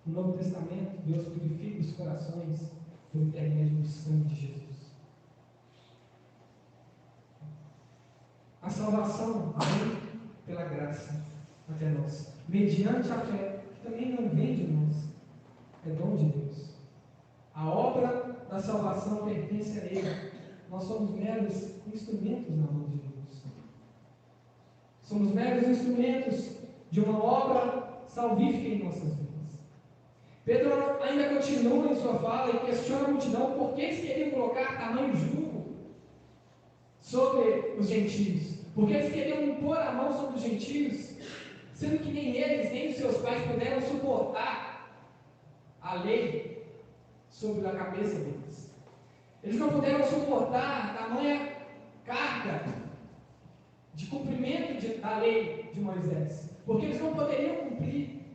No Novo Testamento, Deus purifica os corações por intermédio do sangue de Jesus. A salvação vem pela graça até nós, mediante a fé, que também não vem de nós, é dom de Deus. A obra da salvação pertence a Ele. Nós somos meros instrumentos na mão de Deus. Somos meros instrumentos de uma obra salvífica em nossas vidas. Pedro ainda continua em sua fala e questiona a multidão por que eles queriam colocar tamanho jugo sobre os gentios. Porque eles queriam impor a mão sobre os gentios, sendo que nem eles, nem os seus pais puderam suportar a lei sobre a cabeça deles. Eles não puderam suportar tamanha carga de cumprimento da lei de Moisés, porque eles não poderiam cumprir.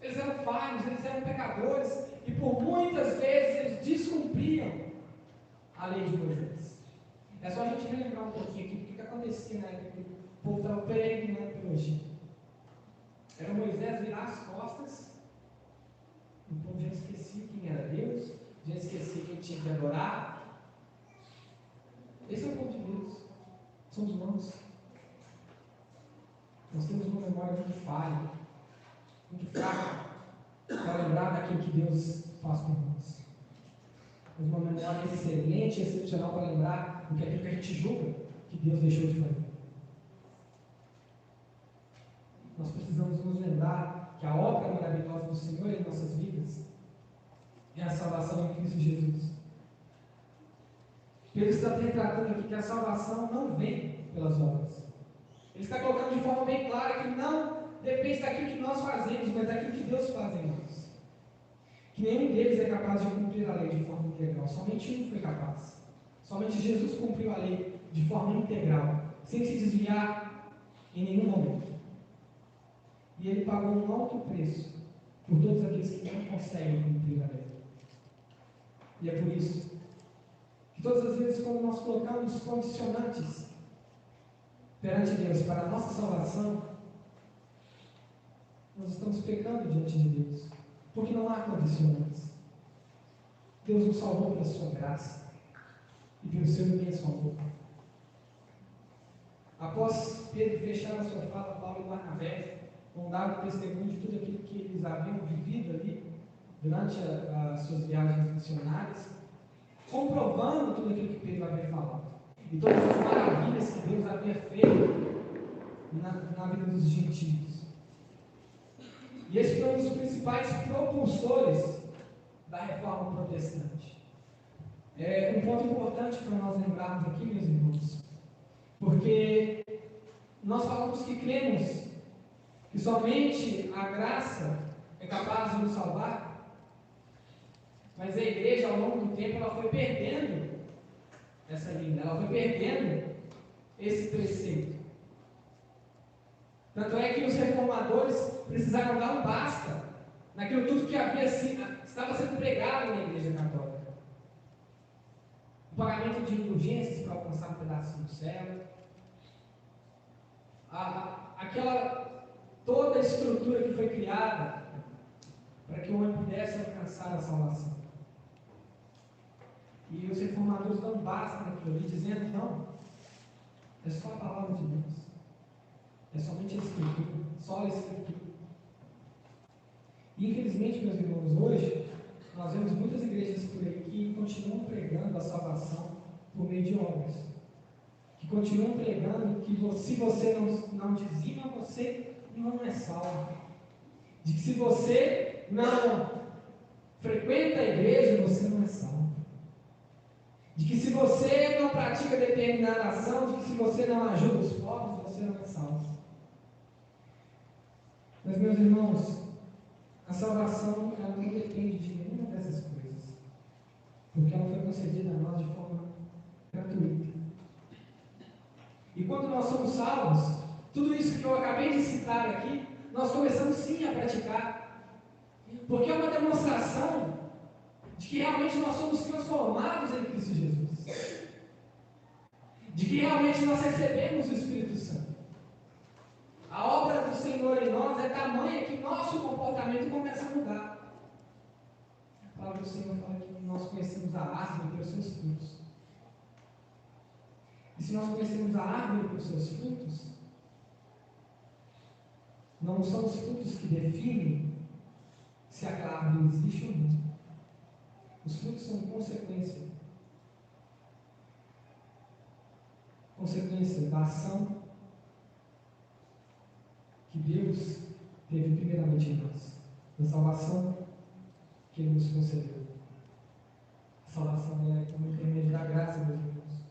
Eles eram falhos, eles eram pecadores, e por muitas vezes eles descumpriam a lei de Moisés. É só a gente relembrar um pouquinho aqui o que acontecia na época que o povo estava peregrinando pelo Egito. Era Moisés virar as costas, o povo já esquecia quem era Deus, já esquecia quem tinha que adorar. Esse é o povo de Deus, somos nós. Nós temos uma memória muito falha, muito fraca, para lembrar daquilo que Deus faz por nós. Temos uma memória excelente e excepcional para lembrar do que aquilo que a gente julga que Deus deixou de fazer. Nós precisamos nos lembrar que a obra maravilhosa do Senhor em nossas vidas é a salvação em Cristo Jesus. Pedro está tratando aqui que a salvação não vem pelas obras. Ele está colocando de forma bem clara que não depende daquilo que nós fazemos, mas daquilo que Deus faz em nós. Que nenhum deles é capaz de cumprir a lei de forma integral. Somente um foi capaz. Somente Jesus cumpriu a lei de forma integral, sem se desviar em nenhum momento. E ele pagou um alto preço por todos aqueles que não conseguem cumprir a lei. E é por isso que todas as vezes quando nós colocamos condicionantes perante Deus para a nossa salvação, nós estamos pecando diante de Deus, porque não há condicionantes. Deus nos salvou pela sua graça e pelo seu imenso amor. Após Pedro fechar a sua fala, Paulo e Barnabé vão dar o testemunho de tudo aquilo que eles haviam vivido ali durante as suas viagens missionárias, comprovando tudo aquilo que Pedro havia falado e todas as maravilhas que Deus havia feito na vida dos gentios. E esse foi um dos principais propulsores da reforma protestante. É um ponto importante para nós lembrarmos aqui, meus irmãos, porque nós falamos que cremos que somente a graça é capaz de nos salvar, mas a igreja, ao longo do tempo, ela foi perdendo essa linha, ela foi perdendo esse preceito. Tanto é que os reformadores precisaram dar um basta naquilo tudo que estava sendo pregado na igreja católica. O pagamento de indulgências para alcançar um pedacinho do céu, toda a estrutura que foi criada para que o homem pudesse alcançar a salvação. E os reformadores dão basta naquilo ali, dizendo: não, é só a palavra de Deus, é somente a Escritura, só a Escritura. E infelizmente, meus irmãos, hoje nós vemos muitas igrejas por aí que continuam pregando a salvação por meio de obras, que continuam pregando que se você não dizima, você não é salvo, de que se você não frequenta a igreja, você não é salvo. De que se você não pratica determinada ação, de que se você não ajuda os pobres, você não é salvo. Mas, meus irmãos, a salvação ela não depende de nenhuma dessas coisas, porque ela foi concedida a nós de forma gratuita. E quando nós somos salvos, tudo isso que eu acabei de citar aqui, nós começamos sim a praticar, porque é uma demonstração de que realmente nós somos transformados em Cristo Jesus, de que realmente nós recebemos o Espírito Santo. A obra do Senhor em nós é tamanha que nosso comportamento começa a mudar. A palavra do Senhor fala que nós conhecemos a árvore pelos seus frutos. E se nós conhecemos a árvore pelos seus frutos, não são os frutos que definem se aquela árvore existe ou não. Os frutos são consequência da ação que Deus teve primeiramente em nós, da salvação que Ele nos concedeu. A salvação é por intermédio da graça, meus irmãos.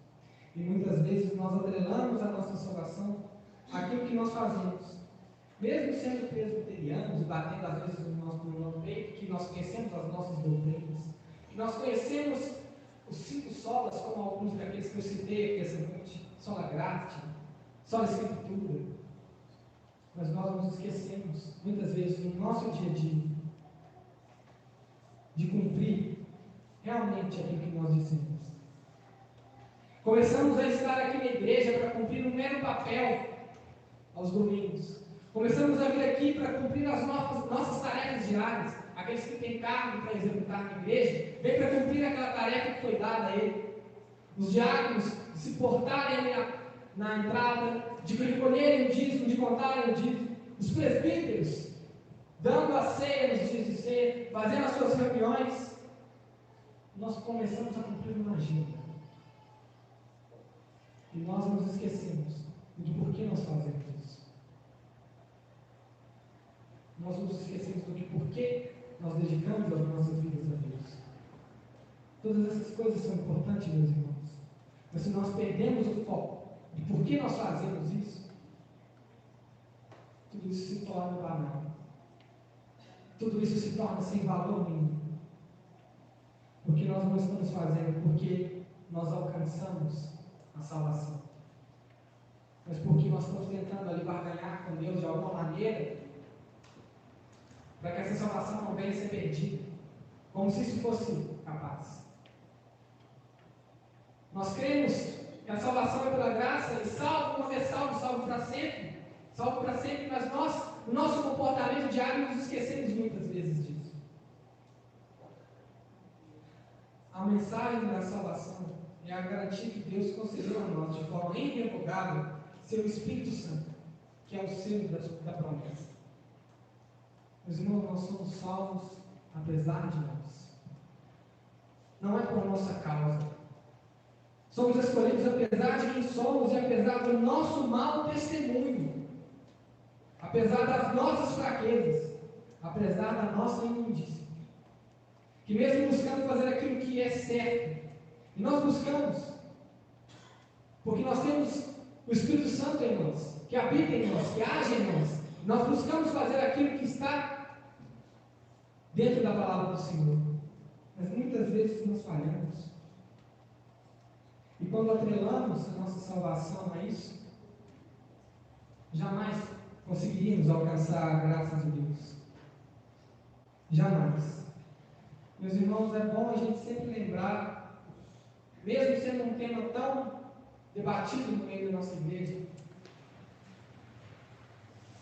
E muitas vezes nós atrelamos a nossa salvação àquilo que nós fazemos. Mesmo sendo presbiterianos e batendo às vezes no nosso peito, que nós conhecemos as nossas doutrinas, que nós conhecemos os 5 solas, como alguns daqueles que eu citei aqui essa noite, sola gratia, sola escritura. Mas nós nos esquecemos, muitas vezes, no nosso dia a dia, de cumprir realmente aquilo que nós dizemos. Começamos a estar aqui na igreja para cumprir um mero papel aos domingos. Começamos a vir aqui para cumprir as nossas tarefas diárias. Aqueles que têm cargo para executar na igreja, vem para cumprir aquela tarefa que foi dada a ele. Os diáconos se portarem ali na entrada, de recolherem o dízimo, de contarem o dízimo. Os presbíteros, dando a ceia nos dias de ceia, fazendo as suas reuniões. Nós começamos a cumprir uma agenda. E nós nos esquecemos do porquê nós fazemos isso. Nós nos esquecemos do porquê nós dedicamos as nossas vidas a Deus. Todas essas coisas são importantes, meus irmãos. Mas se nós perdemos o foco de por que nós fazemos isso, tudo isso se torna banal. Tudo isso se torna sem valor nenhum. Porque nós não estamos fazendo porque nós alcançamos a salvação, mas porque nós estamos tentando ali barganhar com Deus de alguma maneira, para que essa salvação não venha a ser perdida, como se isso fosse capaz. Nós cremos que a salvação é pela graça, e salvo uma vez salvo, salvo para sempre, mas nós, no nosso comportamento diário, nos esquecemos muitas vezes disso. A mensagem da salvação é a garantia que Deus concedeu a nós de forma irrevogável seu Espírito Santo, que é o selo da promessa. Meus irmãos, nós somos salvos apesar de nós. Não é por nossa causa. Somos escolhidos apesar de quem somos e apesar do nosso mau testemunho, apesar das nossas fraquezas, apesar da nossa imundícia. Que mesmo buscando fazer aquilo que é certo, e nós buscamos, porque nós temos o Espírito Santo em nós, que habita em nós, que age em nós. Nós buscamos fazer aquilo que está dentro da palavra do Senhor. Mas muitas vezes nós falhamos. E quando atrelamos a nossa salvação a isso, jamais conseguiríamos alcançar a graça de Deus. Jamais. Meus irmãos, é bom a gente sempre lembrar, mesmo sendo um tema tão debatido no meio da nossa igreja,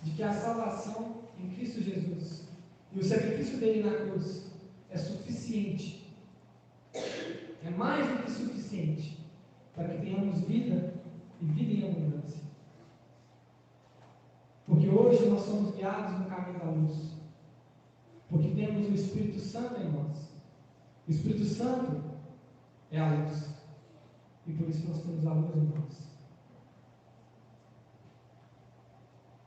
de que a salvação em Cristo Jesus e o sacrifício dele na cruz é suficiente, é mais do que suficiente para que tenhamos vida e vida em abundância. Porque hoje nós somos guiados no caminho da luz, porque temos o Espírito Santo em nós. O Espírito Santo é a luz, e por isso nós temos a luz em nós.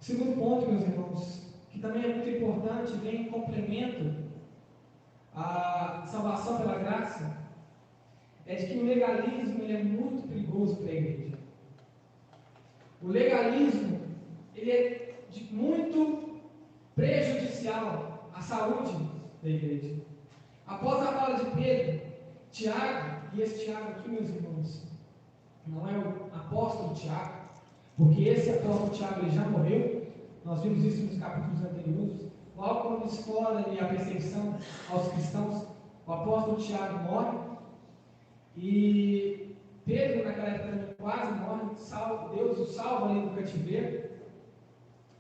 O segundo ponto, meus irmãos, que também é muito importante, vem em complemento à salvação pela graça, é de que o legalismo ele é muito perigoso para a igreja. O legalismo ele é muito prejudicial à saúde da igreja. Após a fala de Pedro, Tiago, e esse Tiago aqui, meus irmãos, não é o apóstolo Tiago, porque esse apóstolo Tiago ele já morreu, nós vimos isso nos capítulos anteriores. Logo quando explora a perseguição aos cristãos, o apóstolo Tiago morre, e Pedro naquela época também quase morre, Deus o salva ali do cativeiro,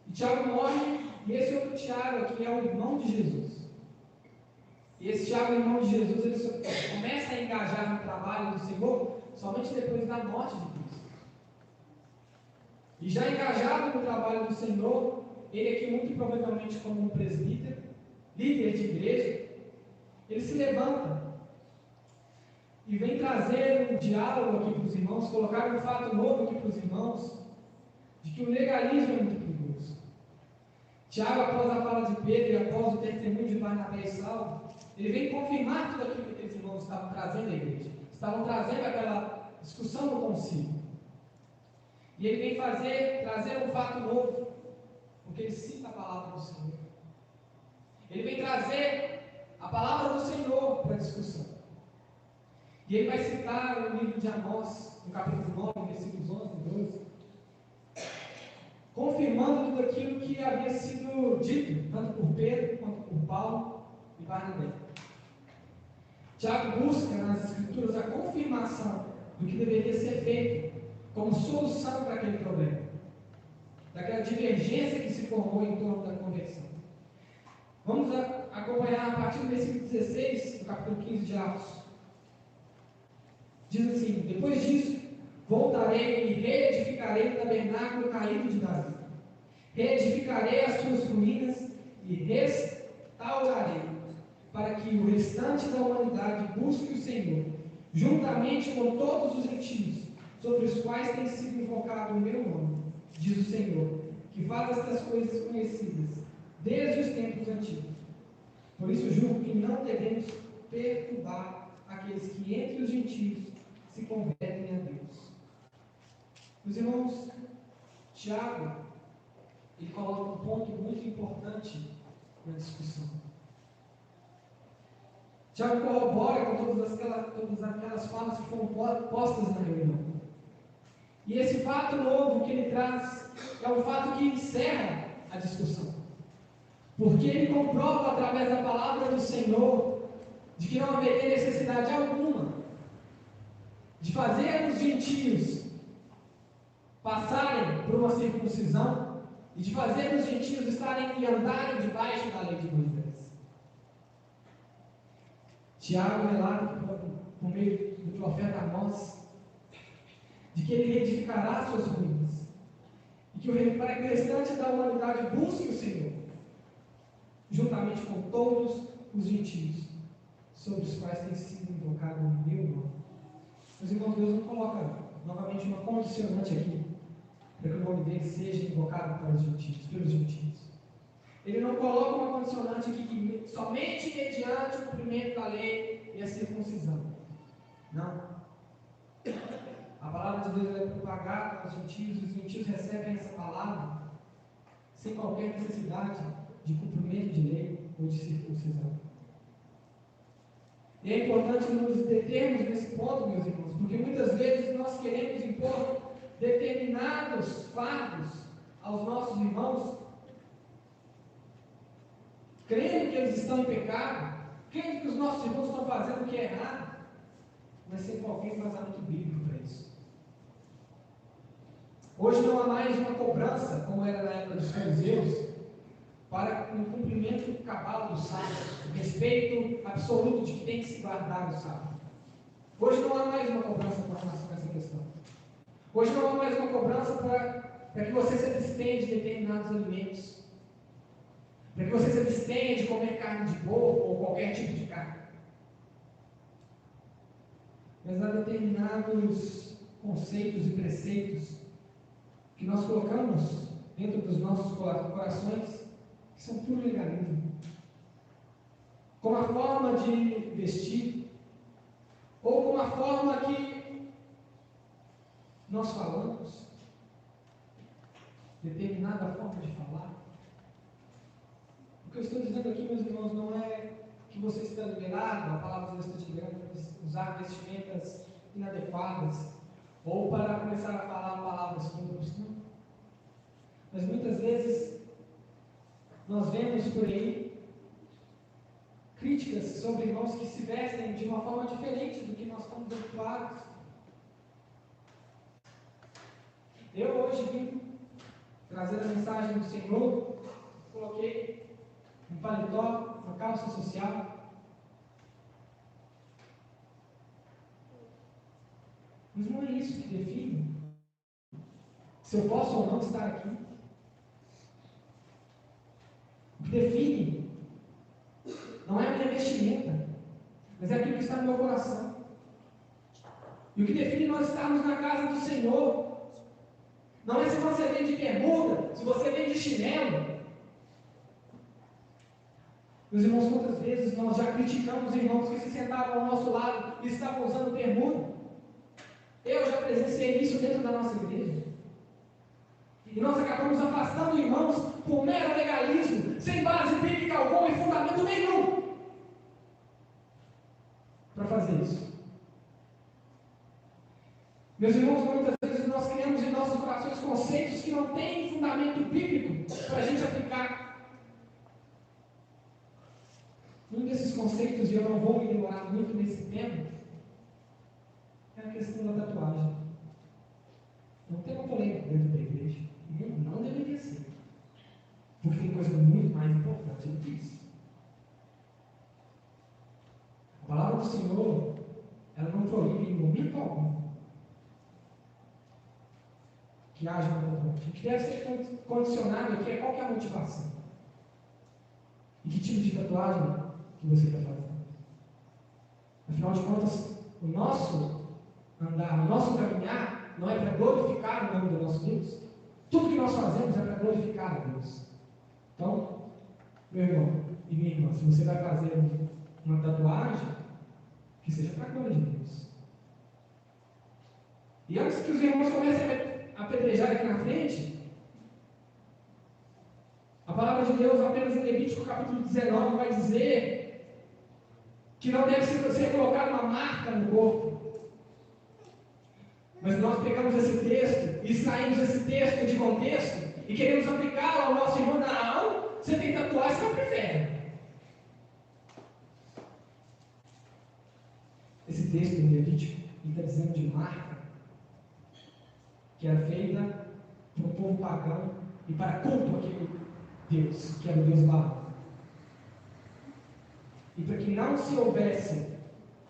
e Tiago morre, e esse outro Tiago aqui é o irmão de Jesus. E esse Tiago, irmão de Jesus, ele começa a engajar no trabalho do Senhor somente depois da morte de Cristo. E já engajado no trabalho do Senhor, ele aqui muito provavelmente como um presbítero, líder de igreja, ele se levanta e vem trazer um diálogo aqui para os irmãos, colocar um fato novo aqui para os irmãos, de que o legalismo é muito perigoso. Tiago, após a fala de Pedro e após o testemunho de Barnabé e Saulo, ele vem confirmar tudo aquilo que aqueles irmãos estavam trazendo à igreja, estavam trazendo aquela discussão no concílio. E ele vem trazer um fato novo, porque ele cita a palavra do Senhor. Ele vem trazer a palavra do Senhor para a discussão. E ele vai citar no livro de Amós, no capítulo 9, versículos 11 e 12, confirmando tudo aquilo que havia sido dito, tanto por Pedro, quanto por Paulo e Barnabé. Tiago busca nas Escrituras a confirmação do que deveria ser feito como solução para aquele problema, daquela divergência que se formou em torno da conversão. Vamos acompanhar a partir do versículo 16, do capítulo 15 de Atos. Diz assim: depois disso, voltarei e reedificarei o tabernáculo caído de Davi. Reedificarei as suas ruínas e restaurarei, para que o restante da humanidade busque o Senhor, juntamente com todos os gentios, sobre os quais tem sido invocado o meu nome, diz o Senhor, que faz estas coisas conhecidas desde os tempos antigos. Por isso julgo que não devemos perturbar aqueles que entre os gentios se convertem a Deus. Meus irmãos, Tiago, ele coloca um ponto muito importante na discussão. Tiago corrobora com todas aquelas falas que foram postas na reunião. E esse fato novo que ele traz é um fato que encerra a discussão. Porque ele comprova através da palavra do Senhor de que não haveria necessidade alguma de fazer os gentios passarem por uma circuncisão e de fazer os gentios estarem e andarem debaixo da lei de Moisés. Tiago relata por meio do profeta Amós de que ele reedificará suas ruínas e que para que o restante da humanidade busque o Senhor, juntamente com todos os gentios sobre os quais tem sido invocado o meu nome. Meus irmãos, Deus não coloca novamente uma condicionante aqui para que o nome dele seja invocado para os gentios, pelos gentios. Ele não coloca uma condicionante aqui que somente mediante o cumprimento da lei e a circuncisão. Não. A palavra de Deus é propagada aos gentios, e os gentios recebem essa palavra sem qualquer necessidade de cumprimento de lei ou de circuncisão. E é importante nos determos nesse ponto, meus irmãos, porque muitas vezes nós queremos impor determinados fardos aos nossos irmãos, crendo que eles estão em pecado, crendo que os nossos irmãos estão fazendo o que é errado, mas sem qualquer embasamento bíblico para isso. Hoje não há mais uma cobrança, como era na época dos fariseus, para o cumprimento cabal do sábado, o respeito absoluto de que tem que se guardar o sábado. Hoje não há mais uma cobrança com relação a essa questão. Hoje não há mais uma cobrança para que você se abstenha de determinados alimentos, para que você se abstenha de comer carne de porco ou qualquer tipo de carne. Mas há determinados conceitos e preceitos que nós colocamos dentro dos nossos corações, que Isso é um puro legalismo. Com a forma de vestir, ou com a forma que nós falamos, determinada forma de falar. O que eu estou dizendo aqui, meus irmãos, não é que você está liberado, a palavra de Deus está te liberando para usar vestimentas inadequadas, ou para começar a falar palavras públicas, não. Mas muitas vezes nós vemos por aí críticas sobre irmãos que se vestem de uma forma diferente do que nós estamos habituados. Eu hoje vim trazer a mensagem do Senhor, coloquei um paletó, uma calça social. Mas não é isso que define se eu posso ou não estar aqui. O que define não é a minha vestimenta, mas é aquilo que está no meu coração. E o que define nós estarmos na casa do Senhor não é se você vem de bermuda, se você vem de chinelo. Meus irmãos, quantas vezes nós já criticamos irmãos que se sentavam ao nosso lado e estavam usando bermuda? Eu já presenciei isso dentro da nossa igreja. E nós acabamos afastando irmãos por mero legalismo, sem base bíblica alguma e fundamento nenhum para fazer isso. Meus irmãos, muitas vezes nós criamos em nossos corações conceitos que não têm fundamento bíblico para a gente aplicar. Um desses conceitos, e eu não vou me demorar muito nesse tema, é a questão da tatuagem. Não tem uma polêmica dentro da igreja. Não deveria ser. Porque tem coisa muito mais importante do que isso. A palavra do Senhor, ela não proíbe em momento algum que haja uma tatuagem. O que deve ser condicionado aqui é qual que é a motivação. E que tipo de tatuagem que você está fazendo. Afinal de contas, o nosso andar, o nosso caminhar não é para glorificar o nome do nosso Deus. Tudo que nós fazemos é para glorificar a Deus. Então, meu irmão e minha irmã, se você vai fazer uma tatuagem, que seja para a glória de Deus. E antes que os irmãos comecem a apedrejar aqui na frente, a palavra de Deus, apenas em Levítico capítulo 19, vai dizer que não deve ser colocada uma marca no corpo. Mas nós pegamos esse texto e extraímos esse texto de contexto e queremos aplicá-lo ao nosso irmão. Não, você tem tatuagem, você não prefere. Esse texto em Levítico está dizendo de marca que era feita para o povo pagão e para culto aquele Deus, que era o Deus Baal. E para que não se houvesse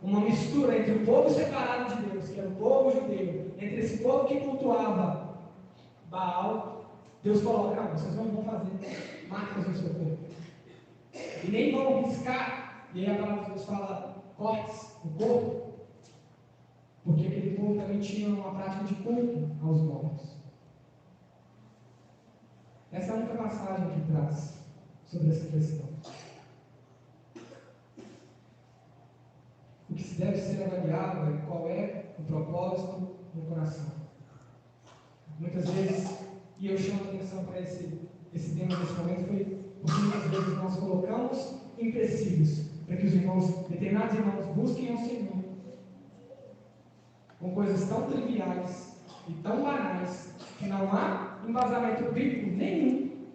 uma mistura entre o povo separado de Deus, que era o povo judeu, entre esse povo que cultuava Baal, Deus coloca, não, vocês não vão fazer marcas no seu corpo. E nem vão riscar, e aí a palavra de Deus fala cortes no corpo, porque aquele povo também tinha uma prática de culto aos mortos. Essa é a única passagem que traz sobre essa questão. O que se deve ser avaliado é qual é o propósito no coração. Muitas vezes, e eu chamo a atenção para esse tema nesse momento, foi porque muitas vezes nós colocamos empecilhos para que os irmãos, determinados irmãos, busquem ao Senhor com coisas tão triviais e tão banais que não há embasamento bíblico nenhum.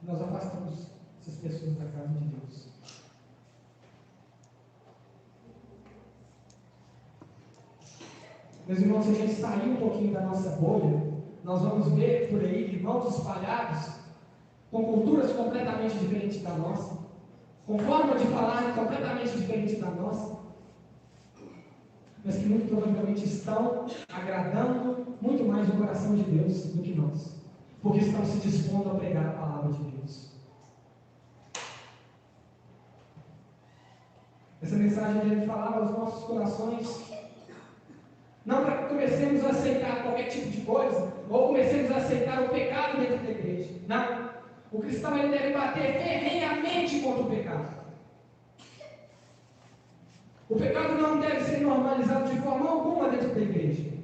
Nós afastamos essas pessoas da casa de Deus. Meus irmãos, se a gente sair um pouquinho da nossa bolha, nós vamos ver por aí irmãos espalhados com culturas completamente diferentes da nossa, com forma de falar completamente diferente da nossa, mas que muito provavelmente estão agradando muito mais o coração de Deus do que nós, porque estão se dispondo a pregar a palavra de Deus. Essa mensagem deve falar aos nossos corações, não para que comecemos a aceitar qualquer tipo de coisa, ou comecemos a aceitar o pecado dentro da igreja. Não. O cristão ele deve bater ferrenhamente contra o pecado. O pecado não deve ser normalizado de forma alguma dentro da igreja.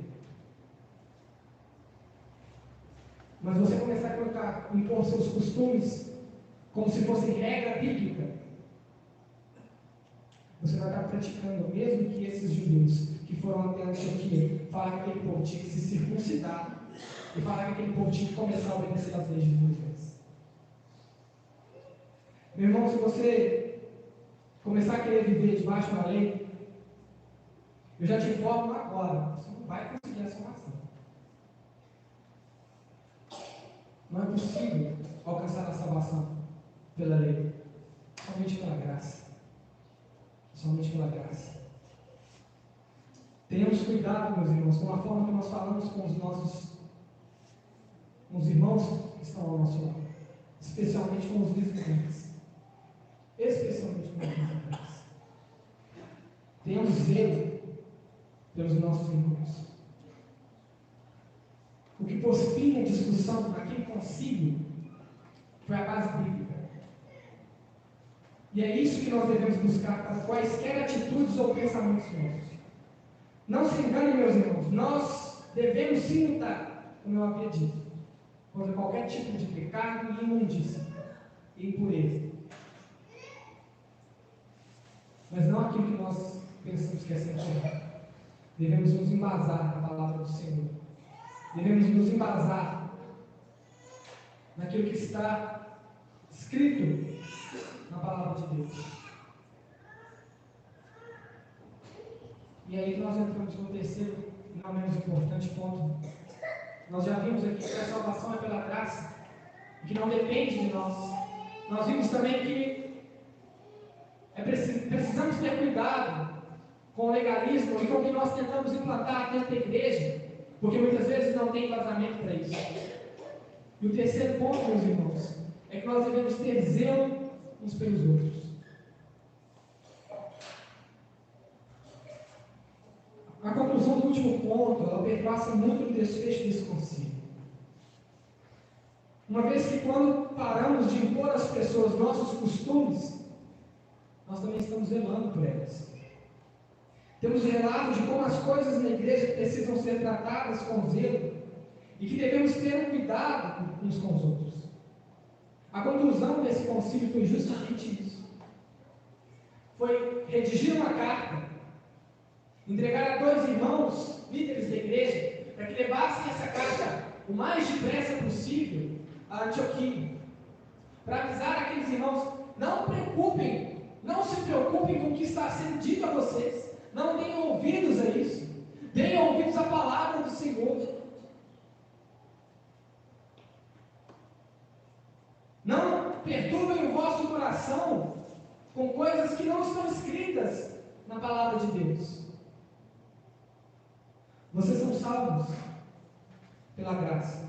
Mas você começar a impor seus costumes como se fossem regra bíblica, você vai estar praticando o mesmo que esses judeus que foram até Antioquia, falaram que aquele povo tinha que se circuncidar e falaram que aquele povo tinha que começar a obedecer às leis de Moisés. Meu irmão, se você começar a querer viver debaixo da lei, eu já te informo agora, você não vai conseguir a salvação. Não é possível alcançar a salvação pela lei, somente pela graça. Somente pela graça. Tenhamos cuidado, meus irmãos, com a forma que nós falamos com os irmãos que estão ao nosso lado, especialmente com os visitantes. Especialmente com os visitantes. Tenhamos zelo pelos nossos irmãos. O que pôs fim à discussão naquele concílio foi a base bíblica. E é isso que nós devemos buscar para quaisquer atitudes ou pensamentos nossos. Não se engane, meus irmãos, nós devemos sim lutar, como eu havia dito, contra qualquer tipo de pecado e imundícia e impureza. Mas não aquilo que nós pensamos que é certo. Devemos nos embasar na palavra do Senhor. Devemos nos embasar naquilo que está escrito na palavra de Deus. E aí nós entramos no terceiro e não menos importante ponto. Nós já vimos aqui que a salvação é pela graça, que não depende de nós. Nós vimos também que precisamos ter cuidado com o legalismo e com o que nós tentamos implantar dentro da igreja, porque muitas vezes não tem embasamento para isso. E o terceiro ponto, meus irmãos, é que nós devemos ter zelo uns pelos outros. A conclusão do último ponto, ela perpassa muito no desfecho desse concílio. Uma vez que quando paramos de impor às pessoas nossos costumes, nós também estamos zelando por elas. Temos relatos de como as coisas na igreja precisam ser tratadas com zelo e que devemos ter um cuidado uns com os outros. A conclusão desse concílio foi justamente isso. Foi redigir uma carta, entregar a 2 irmãos, líderes da igreja, para que levassem essa carta o mais depressa possível a Antioquia, para avisar aqueles irmãos: não se preocupem com o que está sendo dito a vocês, não tenham ouvidos a isso, tenham ouvidos a palavra do Senhor. Não perturbem o vosso coração com coisas que não estão escritas na palavra de Deus. Vocês são salvos pela graça.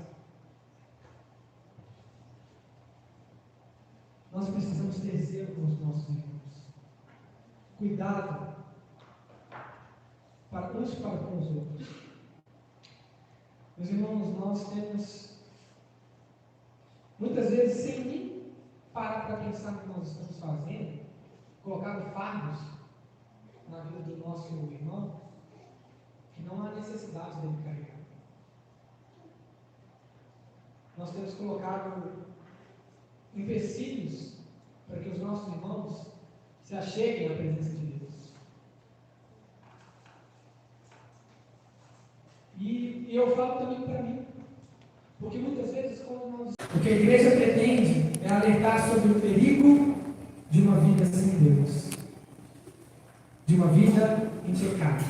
Nós precisamos ter zelo com os nossos irmãos. Cuidado para uns para com os outros. Meus irmãos, nós temos muitas vezes, sem nem parar para pensar no que nós estamos fazendo, colocado fardos na vida do nosso irmão, que não há necessidade dele carregar. Nós temos colocado empecilhos para que os nossos irmãos se acheguem à presença de Deus. E eu falo também para mim, porque muitas vezes quando nós... O que a igreja pretende é alertar sobre o perigo de uma vida sem Deus, de uma vida em pecado.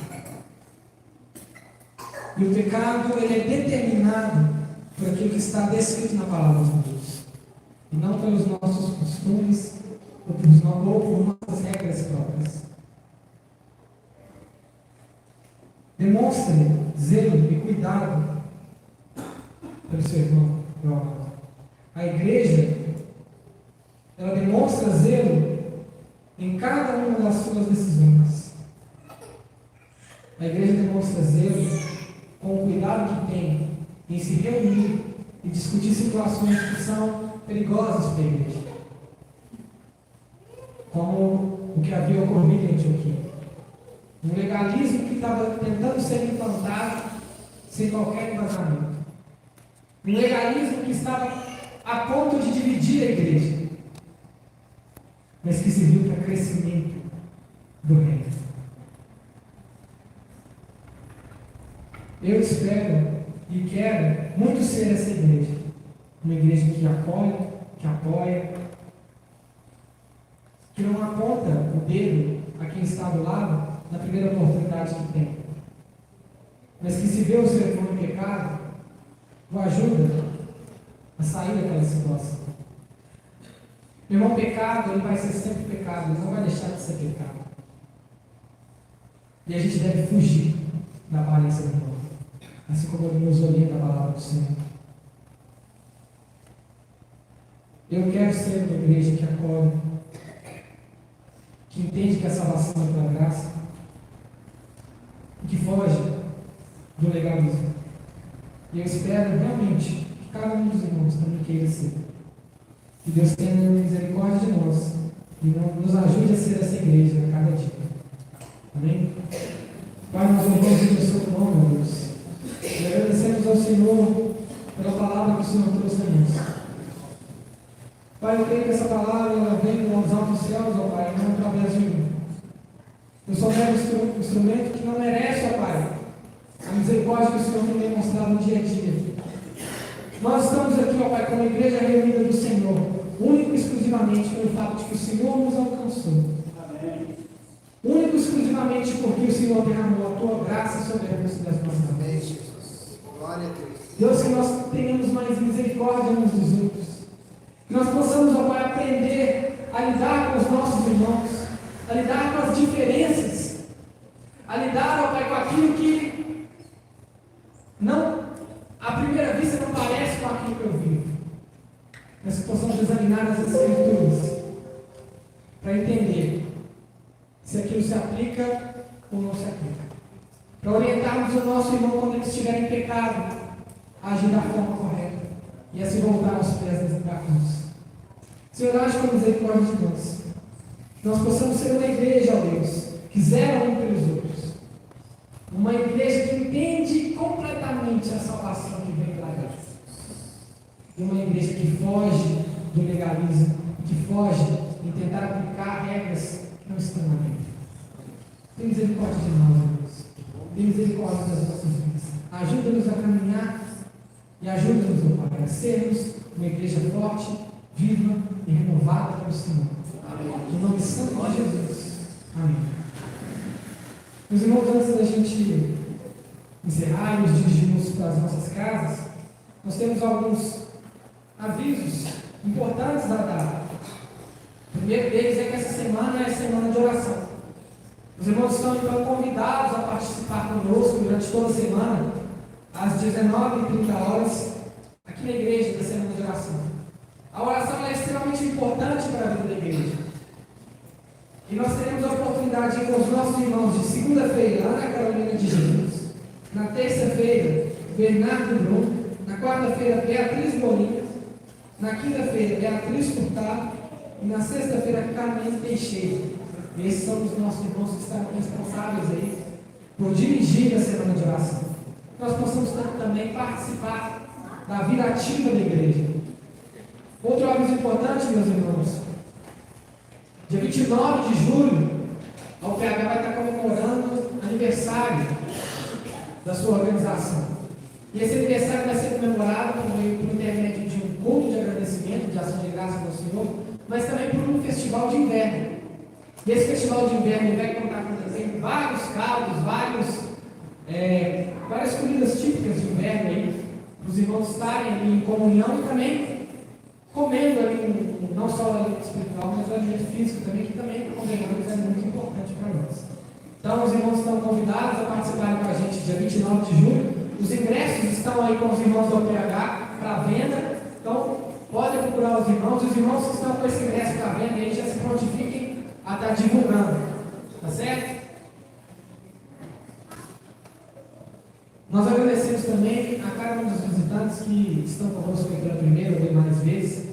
E o pecado, ele é determinado por aquilo que está descrito na palavra de Deus, e não pelos nossos costumes ou por nossas regras próprias. Demonstre zelo e cuidado pelo seu irmão, meu amado. A igreja, ela demonstra zelo em cada uma das suas decisões. A igreja demonstra zelo com o cuidado que tem em se reunir e discutir situações que são perigosas para a igreja, como o que havia ocorrido em Antioquia. Um legalismo que estava tentando ser implantado sem qualquer embasamento. Um legalismo que estava a ponto de dividir a igreja, mas que serviu para crescimento do reino. Eu espero e quero muito ser essa igreja. Uma igreja que apoia, que não aponta o dedo a quem está do lado na primeira oportunidade que tem, mas que se vê o seu irmão em pecado, o ajuda a sair daquela situação. Meu irmão, pecado, ele vai ser sempre pecado, ele não vai deixar de ser pecado. E a gente deve fugir da aparência do irmão, assim como nos orienta a palavra do Senhor. Eu quero ser uma igreja que acolhe, que entende que a salvação é pela graça, e que foge do legalismo. E eu espero realmente que cada um dos irmãos também queira ser. Que Deus tenha misericórdia de nós e nos ajude a ser essa igreja a cada dia. Amém? Pai, nós louvamos o seu nome, meu Deus. E agradecemos ao Senhor pela palavra que o Senhor trouxe a nós. Pai, eu creio que essa palavra ela vem dos altos céus, ó Pai, não através de mim. Eu sou um instrumento que não merece, ó Pai, a misericórdia que o Senhor tem demonstrado no dia a dia. Nós estamos aqui, ó Pai, como igreja reunida do Senhor, único e exclusivamente pelo fato de que o Senhor nos alcançou. Amém. Único e exclusivamente porque o Senhor derramou a tua graça sobre a nossa das nossas vidas. Glória a Deus. Deus, que nós tenhamos mais misericórdia uns dos outros. Que nós possamos, ó Pai, aprender a lidar com os nossos irmãos, a lidar com as diferenças, a lidar, ó Pai, com aquilo que não, à primeira vista, não parece com aquilo que eu vivo. Mas que possamos examinar as Escrituras para entender se aquilo se aplica ou não se aplica. Para orientarmos o nosso irmão quando ele estiver em pecado, a agir da forma correta e a se voltar aos pés da cruz. Senhor, age com misericórdia de nós. Que nós possamos ser uma igreja, ó Deus, que zela um pelos outros. Uma igreja que entende completamente a salvação que vem pela graça. E uma igreja que foge do legalismo, que foge em tentar aplicar regras que não estão na Bíblia. Tem misericórdia de nós, ó Deus. Tem misericórdia das nossas vidas. Ajuda-nos a caminhar e ajuda-nos, ó Pai, a sermos uma igreja forte, viva e renovada pelo Senhor. Em nome santo de Jesus. Amém. Meus irmãos, antes da gente encerrar e nos dirigirmos para as nossas casas, nós temos alguns avisos importantes a dar. O primeiro deles é que essa semana é a semana de oração. Os irmãos estão então convidados a participar conosco durante toda a semana, às 19h30, aqui na igreja da semana de oração. A oração é extremamente importante para a vida da igreja. E nós teremos a oportunidade de ir com os nossos irmãos de segunda-feira, lá na Carolina de Jesus. Na terça-feira, Bernardo Bruno. Na quarta-feira, Beatriz Bolinha. Na quinta-feira, Beatriz Furtado. E na sexta-feira, Carmen Teixeira. E esses são os nossos irmãos que estão responsáveis aí por dirigir a semana de oração. Nós possamos também participar da vida ativa da igreja. Outro aviso importante, meus irmãos. Dia 29 de julho, a UPH vai estar comemorando aniversário da sua organização. E esse aniversário vai ser comemorado por intermédio de um culto de agradecimento, de ação de graça ao Senhor, mas também por um festival de inverno. E esse festival de inverno vai contar com vários caldos, várias comidas típicas de inverno aí, para os irmãos estarem ali em comunhão e também comendo ali, não só o alimento espiritual, mas o alimento físico também, que também, convenhamos, é muito importante para nós. Então, os irmãos estão convidados a participarem com a gente dia 29 de julho. Os ingressos estão aí com os irmãos do OPH para venda. Então, podem procurar os irmãos que estão com esse ingresso para venda aí já se prontifiquem a estar divulgando. Tá certo? Nós agradecemos também a cada um dos visitantes que estão conosco pela primeira ou demais vezes.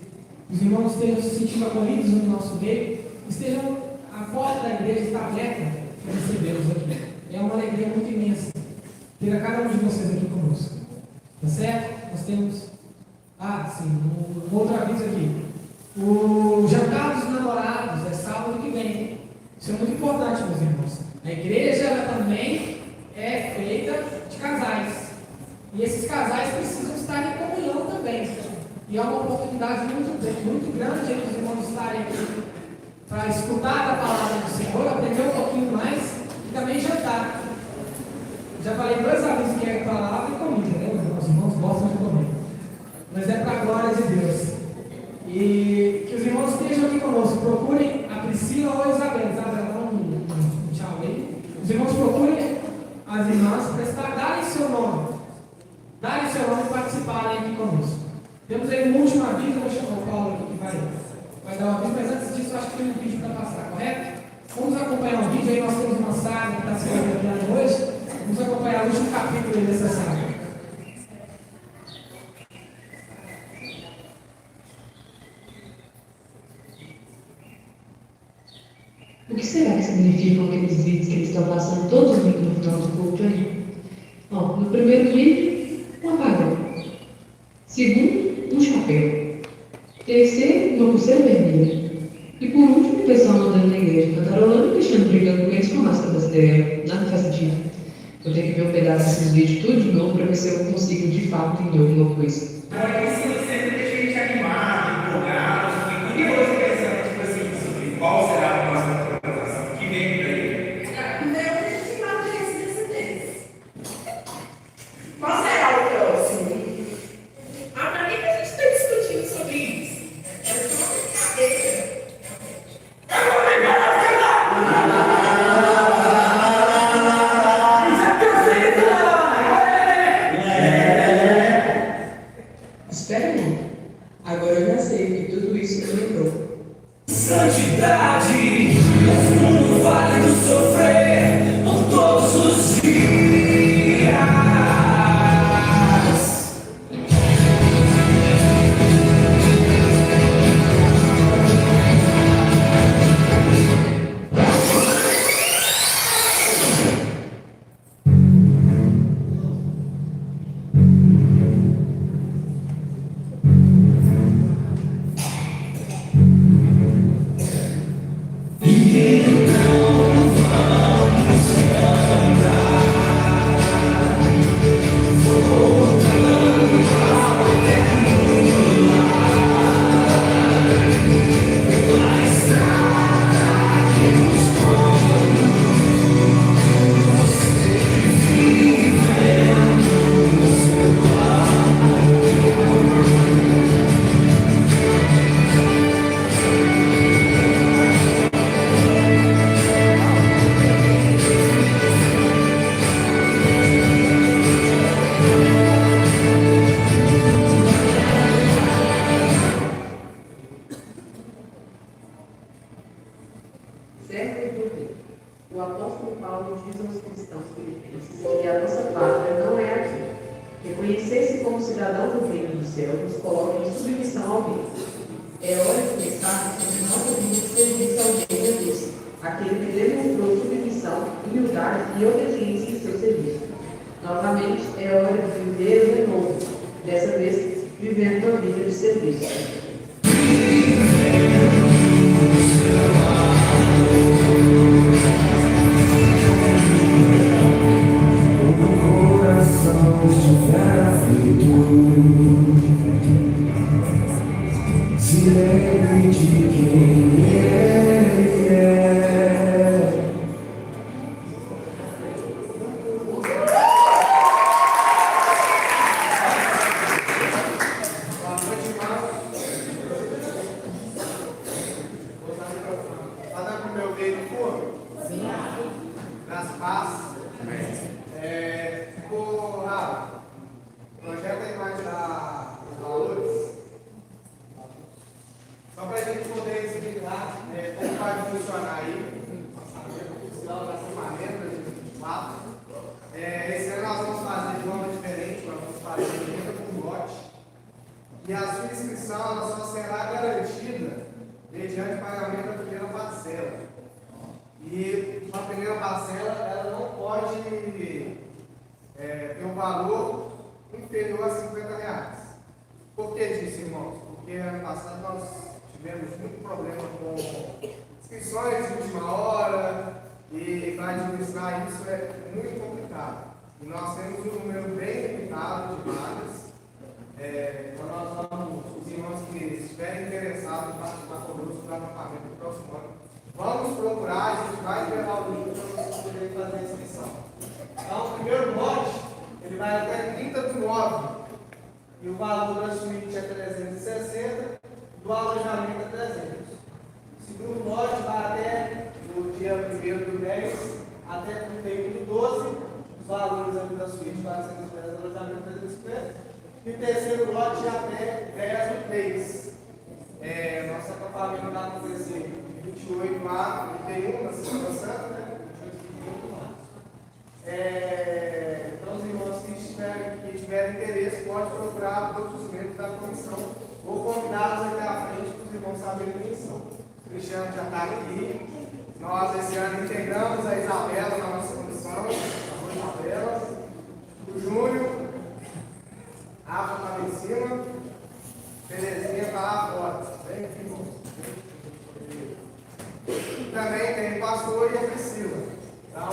os irmãos estejam se sentindo acolhidos no nosso meio, estejam, a porta da igreja está aberta para recebê-los aqui. É uma alegria muito imensa ter a cada um de vocês aqui conosco. Tá certo? Nós temos, um outro aviso aqui. O jantar dos namorados é sábado que vem. Isso é muito importante, meus irmãos. A igreja ela também é feita de casais. E esses casais precisam estar em comunhão também. E é uma oportunidade muito grande para os irmãos estarem aqui para escutar a palavra do Senhor, aprender um pouquinho mais e também jantar. Já falei 2 avisos que é palavra e comida, né? Os irmãos gostam de comer. Mas é para a glória de Deus. E que os irmãos estejam aqui conosco. Procurem a Priscila ou a Isabela. Isabela, dá um tchau aí. Os irmãos procurem as irmãs para darem seu nome. Darem seu nome e participarem aqui conosco. Temos aí um último aviso. Eu vou chamar o Paulo aqui que vai dar um aviso. Mas antes disso, eu acho que tem um vídeo para passar, correto? Vamos acompanhar um vídeo. Aí nós temos uma saga que está sendo enviada hoje. Vamos acompanhar o último capítulo dessa saga. O que será que significam aqueles vídeos que eles estão passando todos os domingos no final do culto aí? Ó, no primeiro vídeo, um apagão. Segundo, um chapéu. Terceiro, uma pulseira vermelha. E por último, o pessoal andando na igreja, cantarolando e deixando brigando com eles com a máscara brasileira. Nada faz sentido. Eu tenho que ver um pedaço desses vídeos tudo de novo para ver se eu consigo de fato entender alguma coisa. Agora, isso sempre deixa a gente animado, empolgado, e curioso pensando, tipo assim, sobre qual será a próxima atualização que vem por aí. Qual será o próximo? Para que a gente está discutindo sobre isso? É só uma brincadeira. Espera aí. Agora eu já sei que tudo isso me lembrou. Santidade, no vale do sofrer, por todos os dias. Certo e por quê? O apóstolo Paulo diz aos cristãos filipenses que a nossa pátria não é aqui. Reconhecer-se como cidadão do reino do céu nos coloca em submissão ao reino. É hora de pensar sobre nossa vida de serviço ao reino de Deus, aquele que demonstrou submissão, humildade e obediência em seu serviço. Novamente, é hora de viver o renovo, dessa vez vivendo uma vida de serviço. Se lembre de quem ele é. Está dando para o meu meio do forno? Sim. Nas paz. Ficou rápido. Projeta a imagem da Lourdes. Só para a gente poder E a sua inscrição ela só será garantida mediante pagamento da primeira parcela. E a primeira parcela ela não pode ter um valor inferior a R$50. Por que disso, irmãos? Porque ano passado nós tivemos muito problema com inscrições de última hora e para administrar isso é muito complicado. E nós temos um número bem limitado de vagas. Então nós vamos, os irmãos que estiverem interessados em participar conosco do acampamento do próximo ano, vamos procurar, a gente vai liberar o link para vocês poderem fazer a inscrição. Então, o primeiro lote, ele vai até 30/9, e o valor da suíte é 360, do alojamento é 300. O segundo lote vai até o dia 1º/10 até 31/12, os valores aqui da suíte 450, do alojamento 350. E o terceiro lote até 10/3. Nosso acampamento vai acontecer 28 a 31, na Semana Santa, né? 28 de março. Então, os irmãos que tiverem interesse, pode procurar todos os membros da comissão ou convidá-los até à frente para os irmãos saberem quem são. O Cristiano já está aqui. Nós, esse ano, integramos a Isabela na nossa comissão, a Isabela, o Júnior. Rafa está lá em cima, Terezinha está lá fora. Vem aqui, irmão. Também tem o pastor e a Priscila. Então,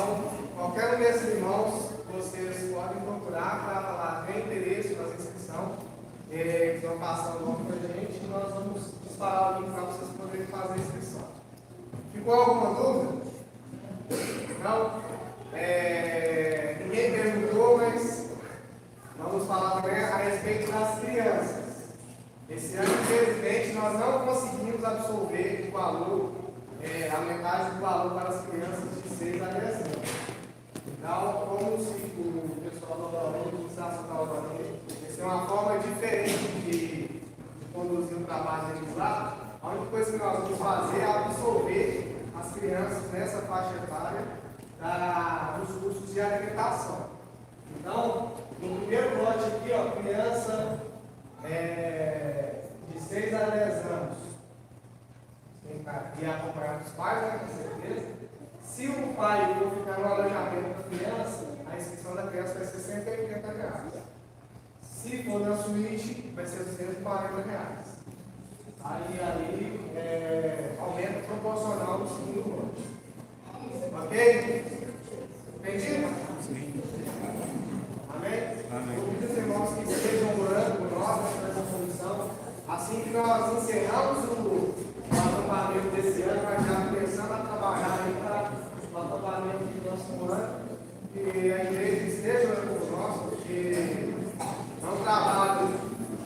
qualquer um desses irmãos, vocês podem procurar para falar, tem interesse na inscrição, que vão passar o nome para a gente e nós vamos disparar o link para vocês poderem fazer a inscrição. Ficou alguma dúvida? Não? Ninguém perguntou, mas vamos falar também a respeito das crianças. Esse ano, infelizmente, nós não conseguimos absorver o valor, a metade do valor para as crianças de 6 a 10 anos. Então, como o pessoal do Alvarez, o Saço da Alvarez, essa é uma forma diferente de conduzir um trabalho deles lá. A única coisa que nós vamos fazer é absorver as crianças nessa faixa etária dos cursos de alimentação. Então, no primeiro lote aqui, ó, criança de 6 a 10 anos, tem que estar aqui acompanhado dos pais, né, com certeza. Se o pai for ficar no alojamento da criança, a inscrição da criança vai ser R$180. Se for na suíte, vai ser R$240. Aí aumenta proporcional no segundo lote. Ok? Entendido? Amém? Todos os irmãos que estejam orando por nós nessa comissão, assim que nós encerramos o acampamento desse ano, nós já começamos a trabalhar aí para o acampamento do nosso ano, e a igreja esteja orando por nós, porque é um trabalho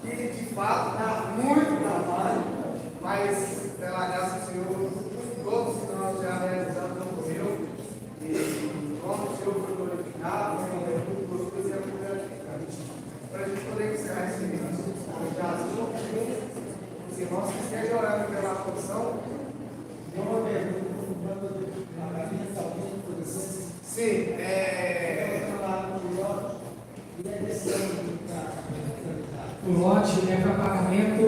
que de fato dá muito trabalho, mas pela graça do Senhor, todos que nós já realizamos não morreu, e como o Senhor foi glorificado, muito gostoso e é muito gratificante. Para a gente poder encerrar esse vídeo, os irmãos que estejam orando pela comissão, sim, o lote é para pagamento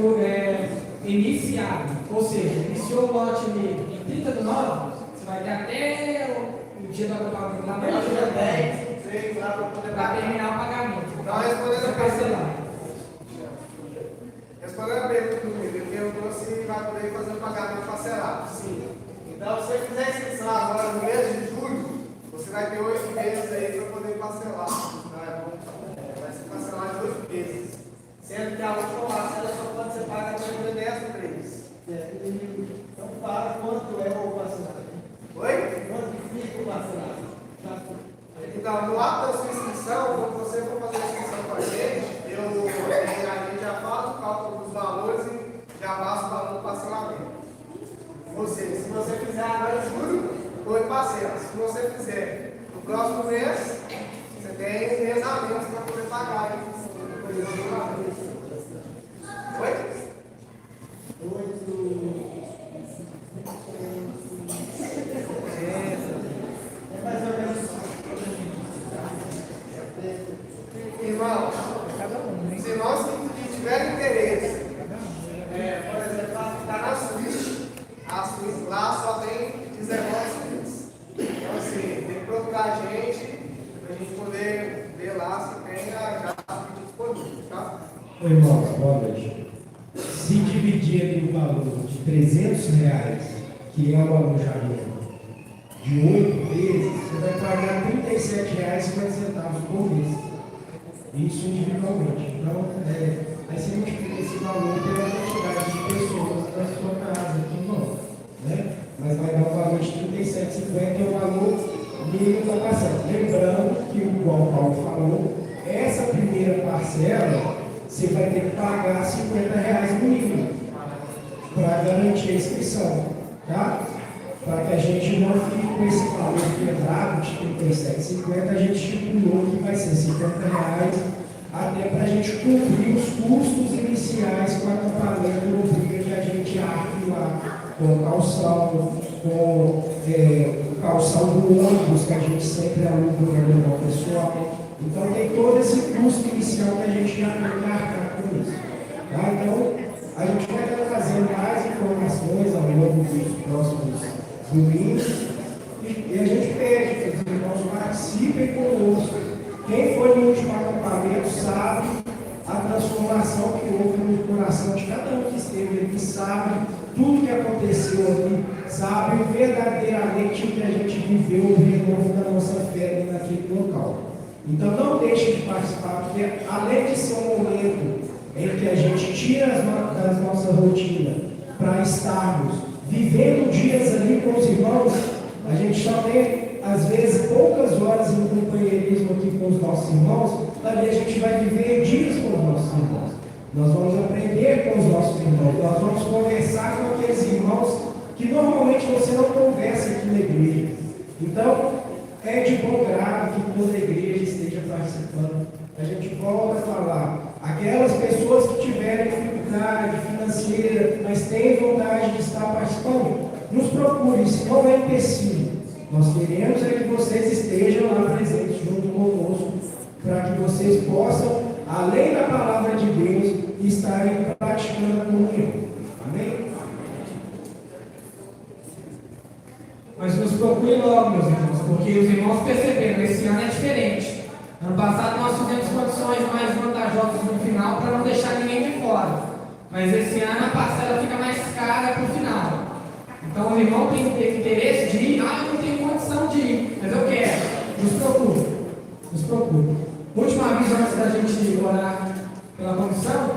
iniciado, ou seja, iniciou o lote ali em 30/9, você vai ter até o dia do acampamento lá para dia 10 para terminar o pagamento. Então, respondendo a pergunta do Miguel, ele perguntou se vai poder fazer o pagamento parcelado. Sim. Então, se você fizer inscrição agora no mês de julho, você vai ter 8 meses aí para poder parcelar. Vai ser parcelado em 8 meses. Sendo que a última parcela só pode ser paga no dia 10/3. Então, para quanto é o parcelado? Oi? Quanto fica o parcelado? Então, no ato da sua inscrição, quando você for fazer a inscrição com a gente já faz o cálculo dos valores e já passa o valor do parcelamento. Ou seja, se você fizer agora em julho, 8 parcelas. Se você fizer no próximo mês, você tem um mês a menos para poder pagar. Oi? 8. É mais ou menos. Irmãos, os irmãos que tiverem interesse, por exemplo, está na Suíça, a Suíça lá só tem 19 inscritos. Então, assim, tem que procurar a gente, para a gente poder ver lá se tem já disponível, tá? Oi, irmãos, boa noite. Se dividir aqui o valor de R$300, que é o alojamento, de 8 vezes, você vai pagar R$37,50 por mês. Isso individualmente. Então, aí você multiplica esse valor pela quantidade de pessoas da sua casa aqui, irmão. Né? Mas vai dar um valor de R$37,50, é o valor mínimo da parcela. Lembrando que, igual o Paulo falou, essa primeira parcela você vai ter que pagar R$50 no mínimo para garantir a inscrição, tá? Para que a gente não fique com esse valor quebrado de R$37,50, a gente estipulou que vai ser R$50, até para a gente cumprir os custos iniciais com o acampamento no dia que a gente arque lá, com o calção, com o calção do ônibus, que a gente sempre aluga para levar o pessoal. Então tem todo esse custo inicial que a gente já tem que arcar com isso. Tá? Então, a gente vai estar trazendo mais informações ao longo dos próximos domingos, e a gente pede que os irmãos participem conosco. Quem foi no último acampamento sabe a transformação que houve no coração de cada um que esteve aqui, sabe tudo que aconteceu ali, sabe verdadeiramente o que a gente viveu, o renovo da nossa fé naquele local. Então não deixe de participar, porque além de ser um momento em que a gente tira da nossa rotina para estarmos vivendo dias ali com os irmãos, a gente só tem, às vezes, poucas horas em companheirismo aqui com os nossos irmãos, ali a gente vai viver dias com os nossos irmãos. Nós vamos aprender com os nossos irmãos, nós vamos conversar com aqueles irmãos que normalmente você não conversa aqui na igreja. Então, é de bom grado que toda a igreja esteja participando. A gente volta a falar. Aquelas pessoas que tiverem dificuldade financeira, mas têm vontade de estar participando, nos procurem, isso não é empecilho. Nós queremos é que vocês estejam lá presentes junto conosco, para que vocês possam, além da palavra de Deus, estarem praticando a comunhão. Amém? Mas nos procure logo, meus irmãos, porque os irmãos perceberam, esse ano é diferente. Ano passado nós tivemos condições mais vantajosas no final para não deixar ninguém de fora. Mas esse ano a parcela fica mais cara para o final. Então o irmão tem que ter interesse de ir. Ah, eu não tenho condição de ir, mas eu quero. Nos procure. Nos procure. Último aviso antes da gente orar pela comissão.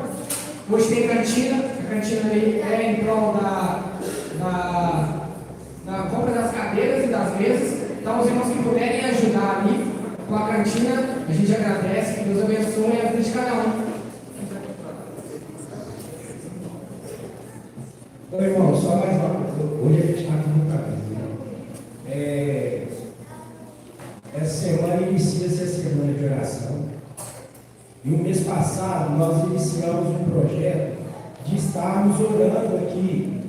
Hoje tem cantina. A cantina aí é em prol da compra das cadeiras e das mesas. Então os irmãos que puderem ajudar ali com a cantina, a gente agradece, que Deus abençoe a vida de cada um. Então, irmão, só mais uma coisa. Hoje a gente está aqui no caminho. Essa semana inicia-se a semana de oração. E o mês passado nós iniciamos um projeto de estarmos orando aqui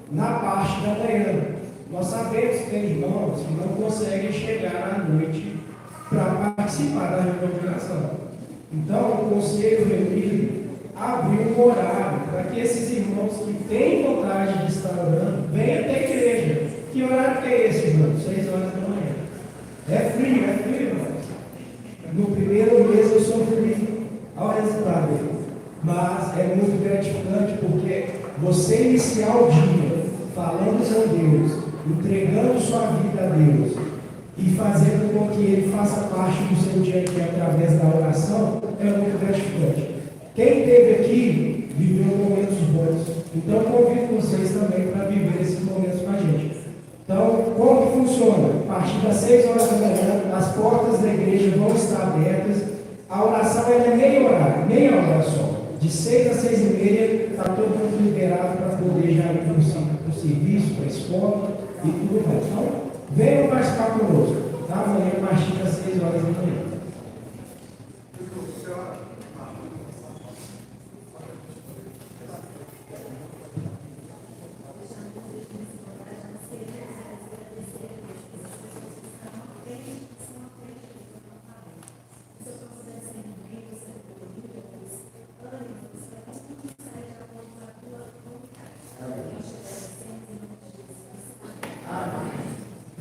na parte da manhã. Nós sabemos que tem irmãos que não conseguem chegar à noite para participar da reunião de oração. Então, o conselho reunido abriu um horário para que esses irmãos que têm vontade de estar orando venham até a igreja. Que horário que é esse, irmão? 6 horas da manhã. É frio, irmãos. No primeiro mês eu sofri ao resultado, mas é muito gratificante porque você iniciar o dia falando com Deus, entregando sua vida a Deus e fazendo com que Ele faça parte do seu dia a dia através da oração, é muito gratificante. Quem esteve aqui viveu momentos bons, então convido vocês também para viver esses momentos com a gente. Então, como que funciona? A partir das 6 horas da manhã, as portas da igreja vão estar abertas, a oração é meia hora só. De 6 às 6h30, está todo mundo liberado para poder já ir para o serviço, para a escola e tudo mais. Então, venham participar conosco, tá? Amanhã, a partir das 6 horas da manhã.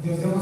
Deus deu